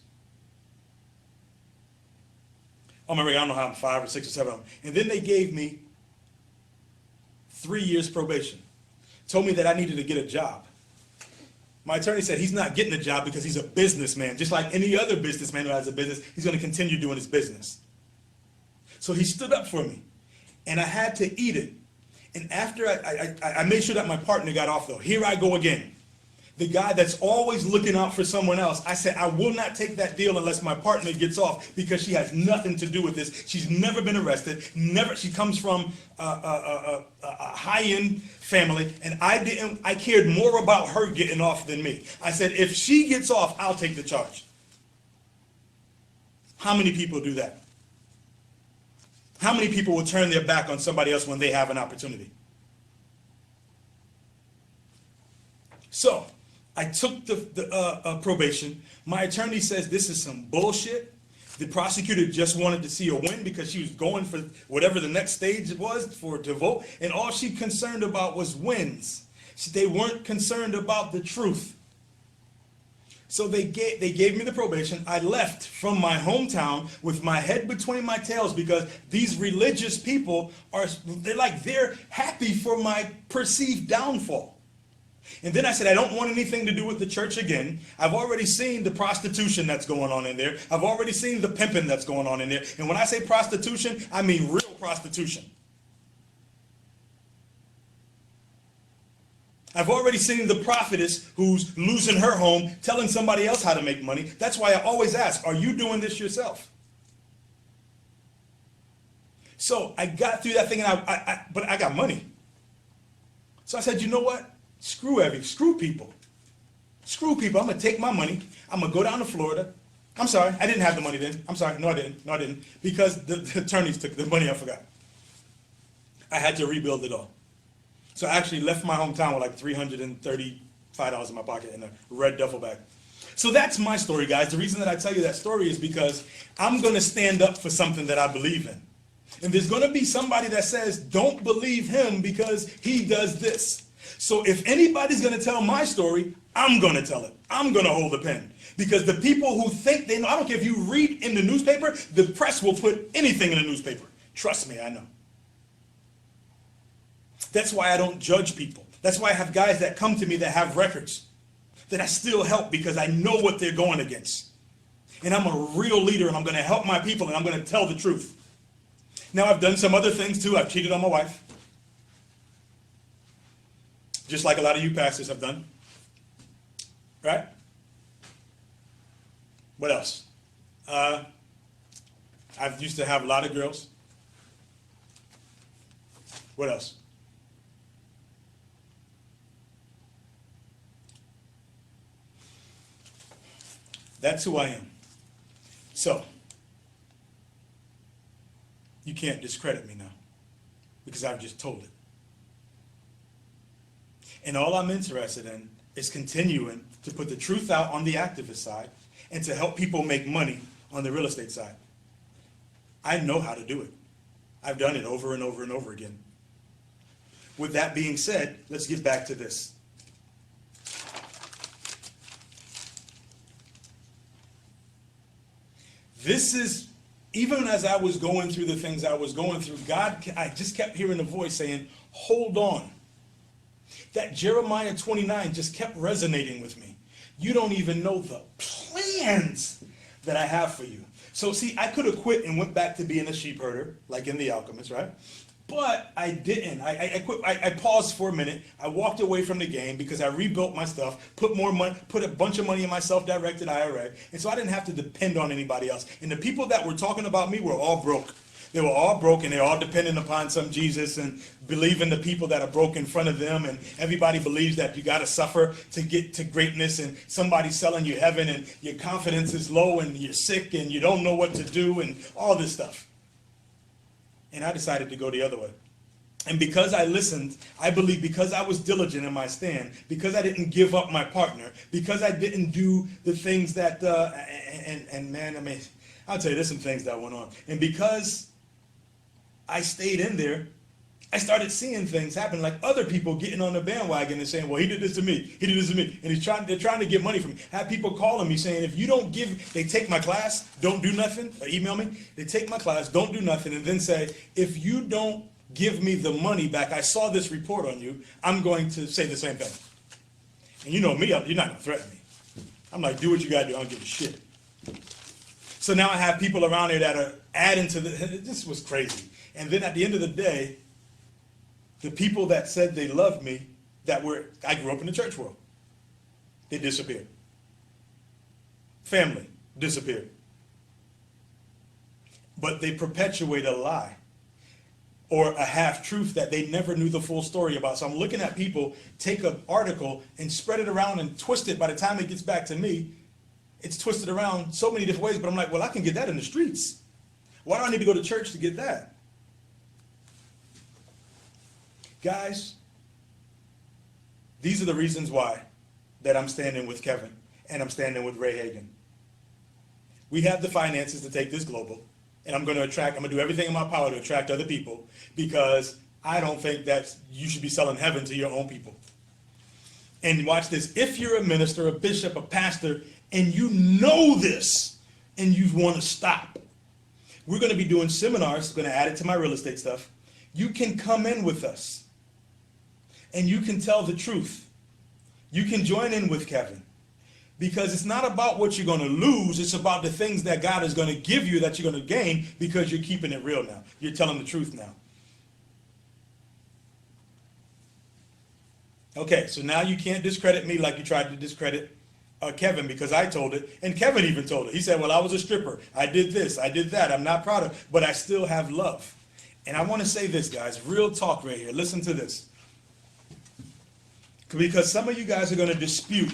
on my record. I don't know how, 5 or 6 or 7 of them. And then they gave me 3 years probation. Told me that I needed to get a job. My attorney said he's not getting a job because he's a businessman. Just like any other businessman who has a business, he's going to continue doing his business. So he stood up for me, and I had to eat it. And after I made sure that my partner got off, though. Here I go again. The guy that's always looking out for someone else. I said, I will not take that deal unless my partner gets off, because she has nothing to do with this. She's never been arrested. Never. She comes from a high-end family, and I cared more about her getting off than me. I said, if she gets off, I'll take the charge. How many people do that? How many people will turn their back on somebody else when they have an opportunity? So I took the probation. My attorney says this is some bullshit. The prosecutor just wanted to see her win because she was going for whatever the next stage was to vote, and all she concerned about was wins. They weren't concerned about the truth. So they gave me the probation. I left from my hometown with my head between my tails, because these religious people they're happy for my perceived downfall. And then I said, I don't want anything to do with the church again. I've already seen the prostitution that's going on in there. I've already seen the pimping that's going on in there. And when I say prostitution, I mean real prostitution. I've already seen the prophetess who's losing her home, telling somebody else how to make money. That's why I always ask, are you doing this yourself? So I got through that thing, but I got money. So I said, you know what? Screw people. Screw people. I'm going to take my money. I'm going to go down to Florida. I'm sorry, I didn't have the money then. I'm sorry, no I didn't. Because the attorneys took the money, I forgot. I had to rebuild it all. So I actually left my hometown with like $335 in my pocket in a red duffel bag. So that's my story, guys. The reason that I tell you that story is because I'm going to stand up for something that I believe in. And there's going to be somebody that says, don't believe him because he does this. So if anybody's going to tell my story, I'm going to tell it. I'm going to hold the pen. Because the people who think they know, I don't care if you read in the newspaper, the press will put anything in the newspaper. Trust me, I know. That's why I don't judge people. That's why I have guys that come to me that have records that I still help, because I know what they're going against. And I'm a real leader, and I'm going to help my people, and I'm going to tell the truth. Now, I've done some other things too. I've cheated on my wife. Just like a lot of you pastors have done. Right? What else? I used to have a lot of girls. What else? That's who I am. So, you can't discredit me now, because I've just told it. And all I'm interested in is continuing to put the truth out on the activist side and to help people make money on the real estate side. I know how to do it. I've done it over and over and over again. With that being said, let's get back to this. This is even as I was going through the things I was going through, I just kept hearing the voice saying, hold on. That Jeremiah 29 just kept resonating with me. You don't even know the plans that I have for you. So see, I could have quit and went back to being a sheep herder, like in The Alchemist, right? But I didn't. I quit. I paused for a minute. I walked away from the game because I rebuilt my stuff, put more money, put a bunch of money in my self-directed IRA, and so I didn't have to depend on anybody else. And the people that were talking about me were all broke. They were all broke, and they're all dependent upon some Jesus and believing the people that are broke in front of them. And everybody believes that you got to suffer to get to greatness, and somebody's selling you heaven, and your confidence is low, and you're sick, and you don't know what to do, and all this stuff. And I decided to go the other way. And because I listened, I believe because I was diligent in my stand, because I didn't give up my partner, because I didn't do the things that, and man, I mean, I'll tell you, there's some things that went on. And because I stayed in there, I started seeing things happen, like other people getting on the bandwagon and saying, well, he did this to me, he did this to me, and they're trying to get money from me. I have people calling me saying, if you don't give, they take my class, don't do nothing, or email me, they take my class, don't do nothing, and then say, if you don't give me the money back, I saw this report on you, I'm going to say the same thing. And you know me, you're not going to threaten me. I'm like, do what you got to do, I don't give a shit. So now I have people around here that are adding to this was crazy. And then at the end of the day, the people that said they loved me, I grew up in the church world, they disappeared. Family disappeared. But they perpetuate a lie or a half-truth that they never knew the full story about. So I'm looking at people take an article and spread it around and twist it. By the time it gets back to me, it's twisted around so many different ways, but I'm like, well, I can get that in the streets. Why do I need to go to church to get that? Guys, these are the reasons why that I'm standing with Kevin and I'm standing with Ray Hagan. We have the finances to take this global, and I'm going to do everything in my power to attract other people, because I don't think that you should be selling heaven to your own people. And watch this. If you're a minister, a bishop, a pastor, and you know this and you want to stop, we're going to be doing seminars, going to add it to my real estate stuff. You can come in with us and you can tell the truth. You can join in with Kevin, because it's not about what you're going to lose. It's about the things that God is going to give you that you're going to gain, because you're keeping it real now. You're telling the truth now. Okay, so now you can't discredit me like you tried to discredit Kevin, because I told it, and Kevin even told it. He said, well, I was a stripper. I did this, I did that. I'm not proud of, but I still have love. And I want to say this, guys, real talk right here. Listen to this. Because some of you guys are going to dispute.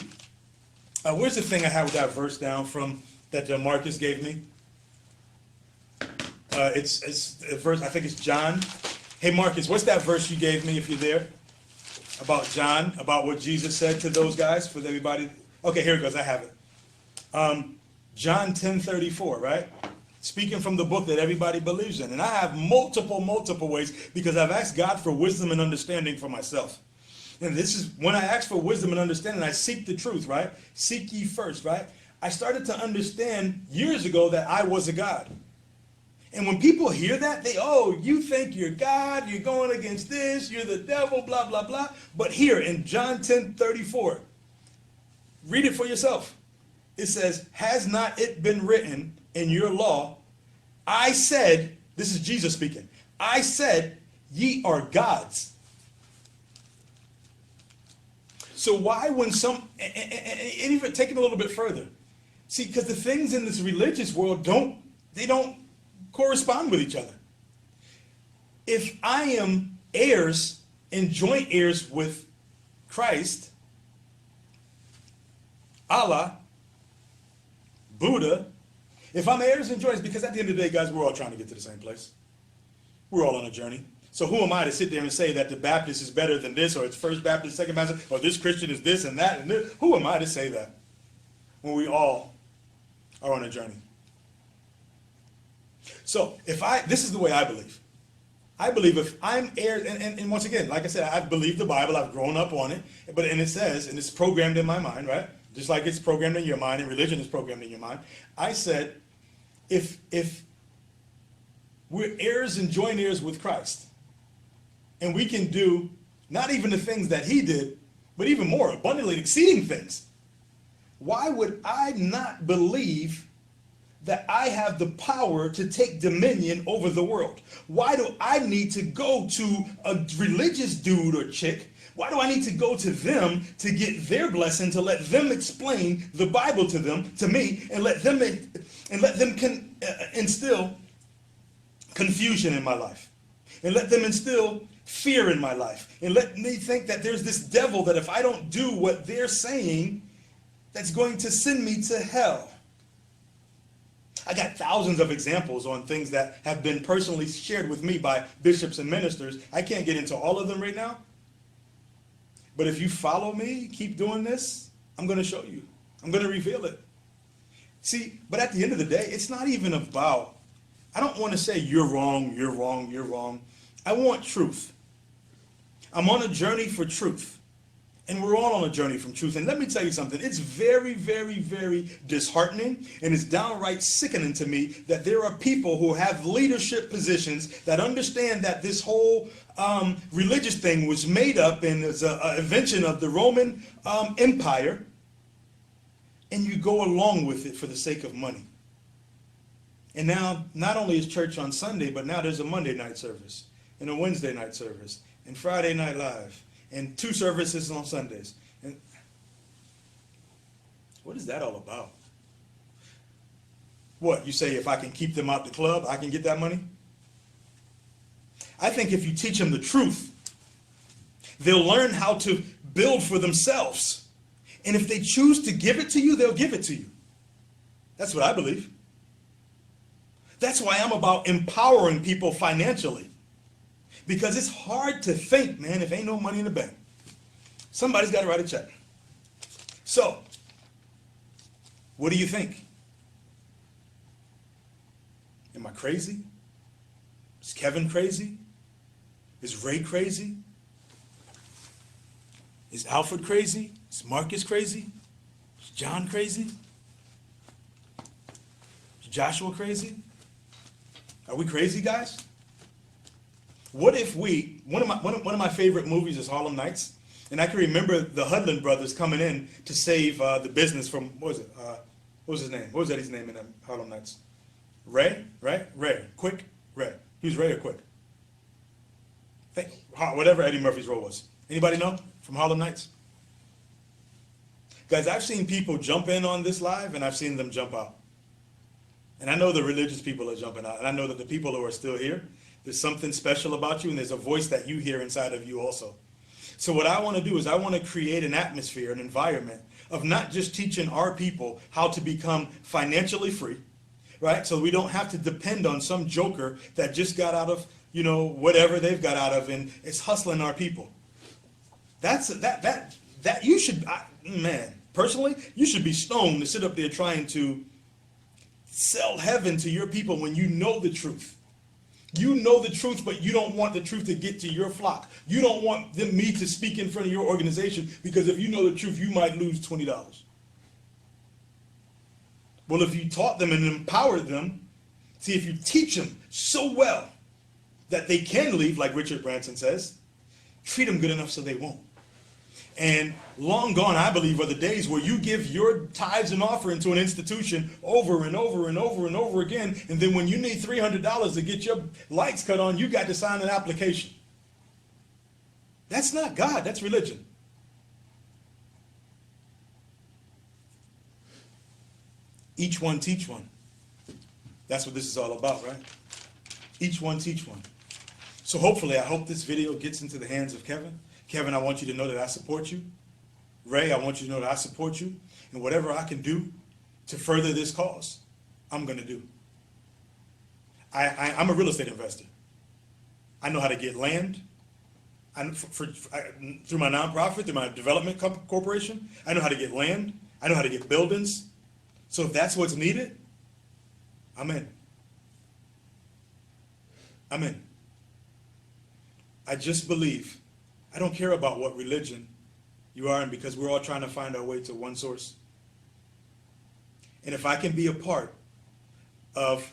Where's the thing I have that verse down from that Marcus gave me? It's a verse, I think it's John. Hey, Marcus, what's that verse you gave me, if you're there? About John, about what Jesus said to those guys, for everybody. Okay, here it goes. I have it. John 10:34, right? Speaking from the book that everybody believes in. And I have multiple ways, because I've asked God for wisdom and understanding for myself. And this is when I ask for wisdom and understanding, I seek the truth, right? Seek ye first, right? I started to understand years ago that I was a God. And when people hear that, you think you're God, you're going against this, you're the devil, blah, blah, blah. But here in John 10:34, read it for yourself. It says, has not it been written in your law, I said, this is Jesus speaking, I said, ye are gods. So why when and even take it a little bit further. See, because the things in this religious world don't correspond with each other. If I am heirs and joint heirs with Christ, Allah, Buddha, if I'm heirs and joints, because at the end of the day, guys, we're all trying to get to the same place. We're all on a journey. So who am I to sit there and say that the Baptist is better than this, or it's First Baptist, Second Baptist, or this Christian is this and that and this? Who am I to say that when we all are on a journey? So this is the way I believe. I believe if I'm heir, and once again, like I said, I've believed the Bible, I've grown up on it, and it says, and it's programmed in my mind, right? Just like it's programmed in your mind and religion is programmed in your mind. I said, if We're heirs and joint heirs with Christ. And we can do not even the things that he did, but even more abundantly exceeding things. Why would I not believe that I have the power to take dominion over the world? Why do I need to go to a religious dude or chick? Why do I need to go to them to get their blessing, to let them explain the Bible to them, to me, and let them instill confusion in my life, and let them instill fear in my life, and let me think that there's this devil that if I don't do what they're saying, that's going to send me to hell. I got thousands of examples on things that have been personally shared with me by bishops and ministers. I can't get into all of them right now. But if you follow me, keep doing this, I'm going to show you. I'm going to reveal it. See, but at the end of the day, it's not even about, I don't want to say you're wrong, you're wrong, you're wrong. I want truth. I'm on a journey for truth. And we're all on a journey from truth. And let me tell you something. It's very, very, very disheartening, and it's downright sickening to me that there are people who have leadership positions that understand that this whole religious thing was made up and is an invention of the Roman Empire, and you go along with it for the sake of money. And now, not only is church on Sunday, but now there's a Monday night service, and a Wednesday night service, and Friday Night Live, and 2 services on Sundays. And what is that all about? What, you say if I can keep them out the club, I can get that money? I think if you teach them the truth, they'll learn how to build for themselves. And if they choose to give it to you, they'll give it to you. That's what I believe. That's why I'm about empowering people financially. Because it's hard to think, man, if ain't no money in the bank. Somebody's got to write a check. So, what do you think? Am I crazy? Is Kevin crazy? Is Ray crazy? Is Alfred crazy? Is Marcus crazy? Is John crazy? Is Joshua crazy? Are we crazy, guys? What if we, one of my favorite movies is Harlem Nights, and I can remember the Hudlin brothers coming in to save the business from, what was his name? What was that his name in Harlem Nights? Ray, right? Ray, Quick, Ray. He was Ray or Quick? Whatever Eddie Murphy's role was. Anybody know from Harlem Nights? Guys, I've seen people jump in on this live, and I've seen them jump out. And I know the religious people are jumping out, and I know that the people who are still here, there's something special about you, and there's a voice that you hear inside of you also. So what I want to do is I want to create an atmosphere, an environment of not just teaching our people how to become financially free, right? So we don't have to depend on some joker that just got out of, whatever they've got out of, and it's hustling our people. That you should, man, personally, you should be stoned to sit up there trying to sell heaven to your people when you know the truth. You know the truth, but you don't want the truth to get to your flock. You don't want me to speak in front of your organization, because if you know the truth, you might lose $20. Well, if you taught them and empowered them, see, if you teach them so well that they can leave, like Richard Branson says, treat them good enough so they won't. And long gone, I believe, are the days where you give your tithes and offering to an institution over and over and over and over again, and then when you need $300 to get your lights cut on, you got to sign an application. That's not God, that's religion. Each one teach one. That's what this is all about, right? Each one teach one. So hopefully, I hope this video gets into the hands of Kevin. Kevin, I want you to know that I support you. Ray, I want you to know that I support you. And whatever I can do to further this cause, I'm going to do. I'm a real estate investor. I know how to get land. Through my nonprofit, through my development corporation, I know how to get land. I know how to get buildings. So if that's what's needed, I'm in. I'm in. I just believe. I don't care about what religion you are in, because we're all trying to find our way to one source. And if I can be a part of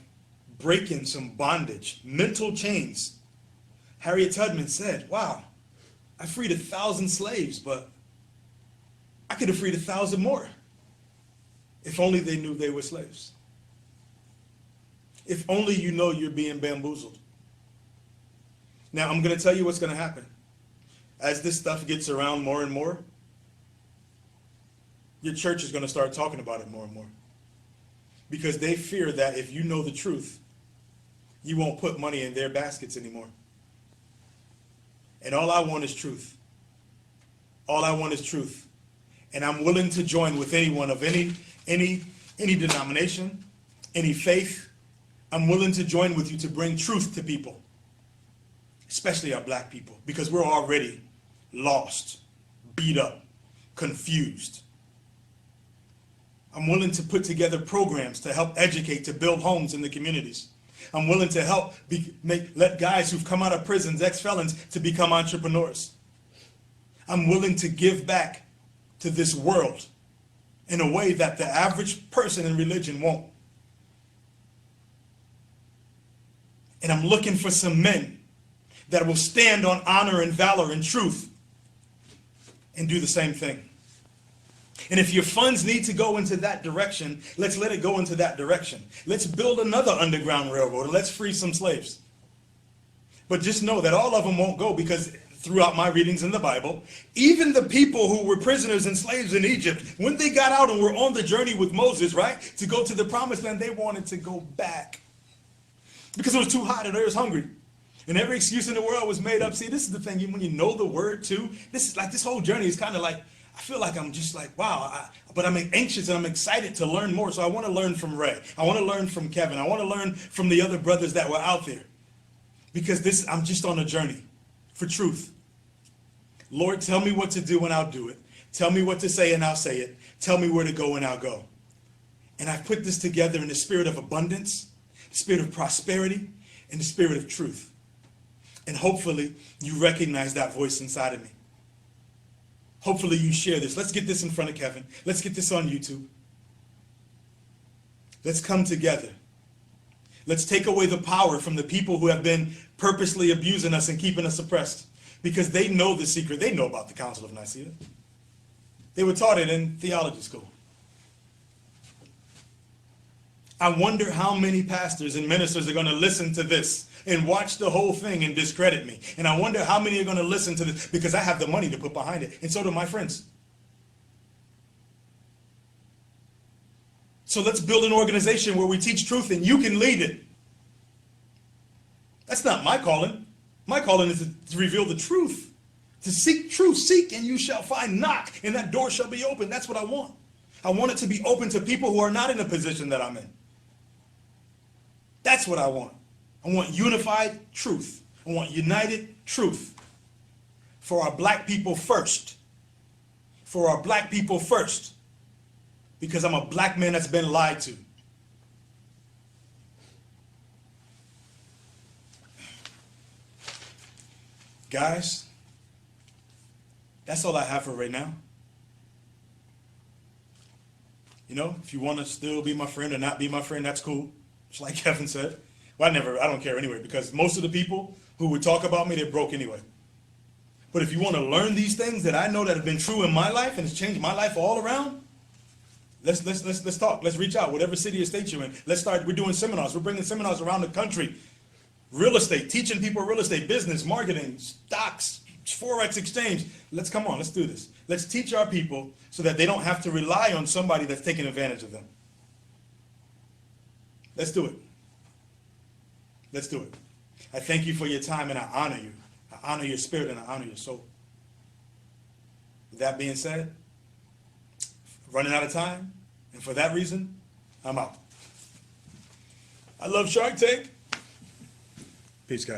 breaking some bondage, mental chains. Harriet Tubman said, wow, I freed 1,000 slaves, but I could have freed 1,000 more if only they knew they were slaves. If only you know you're being bamboozled. Now, I'm going to tell you what's going to happen. As this stuff gets around more and more, your church is going to start talking about it more and more. Because they fear that if you know the truth, you won't put money in their baskets anymore. And all I want is truth. All I want is truth. And I'm willing to join with anyone of any denomination, any faith. I'm willing to join with you to bring truth to people, especially our black people, because we're already lost, beat up, confused. I'm willing to put together programs to help educate, to build homes in the communities. I'm willing to help let guys who've come out of prisons, ex-felons, to become entrepreneurs. I'm willing to give back to this world in a way that the average person in religion won't. And I'm looking for some men that will stand on honor and valor and truth and do the same thing. And if your funds need to go into that direction, let's let it go into that direction. Let's build another underground railroad and let's free some slaves. But just know that all of them won't go, because throughout my readings in the Bible, even the people who were prisoners and slaves in Egypt, when they got out and were on the journey with Moses, right, to go to the promised land, they wanted to go back because it was too hot and they was hungry. And every excuse in the world was made up. See, this is the thing, when you know the word too, this is like, this whole journey is kind of like, I feel like I'm just like, wow, but I'm anxious and I'm excited to learn more. So I want to learn from Ray. I want to learn from Kevin. I want to learn from the other brothers that were out there, because I'm just on a journey for truth. Lord, tell me what to do and I'll do it. Tell me what to say and I'll say it. Tell me where to go and I'll go. And I've put this together in the spirit of abundance, the spirit of prosperity, and the spirit of truth. And hopefully you recognize that voice inside of me. Hopefully you share this. Let's get this in front of Kevin. Let's get this on YouTube. Let's come together. Let's take away the power from the people who have been purposely abusing us and keeping us oppressed, because they know the secret. They know about the Council of Nicaea. They were taught it in theology school. I wonder how many pastors and ministers are going to listen to this and watch the whole thing and discredit me. And I wonder how many are going to listen to this because I have the money to put behind it. And so do my friends. So let's build an organization where we teach truth and you can lead it. That's not my calling. My calling is to reveal the truth. To seek truth. Seek and you shall find. Knock and that door shall be open. That's what I want. I want it to be open to people who are not in the position that I'm in. That's what I want. I want unified truth. I want united truth. For our black people first. For our black people first. Because I'm a black man that's been lied to. Guys, that's all I have for right now. You know, if you want to still be my friend or not be my friend, that's cool. Just like Kevin said. Well, I don't care anyway, because most of the people who would talk about me, they're broke anyway. But if you want to learn these things that I know that have been true in my life and it's changed my life all around, let's talk. Let's reach out. Whatever city or state you're in, let's start. We're doing seminars. We're bringing seminars around the country. Real estate, teaching people real estate, business, marketing, stocks, Forex exchange. Come on, let's do this. Let's teach our people so that they don't have to rely on somebody that's taking advantage of them. Let's do it. Let's do it. I thank you for your time and I honor you. I honor your spirit and I honor your soul. With that being said, running out of time, and for that reason, I'm out. I love Shark Tank. Peace, guys.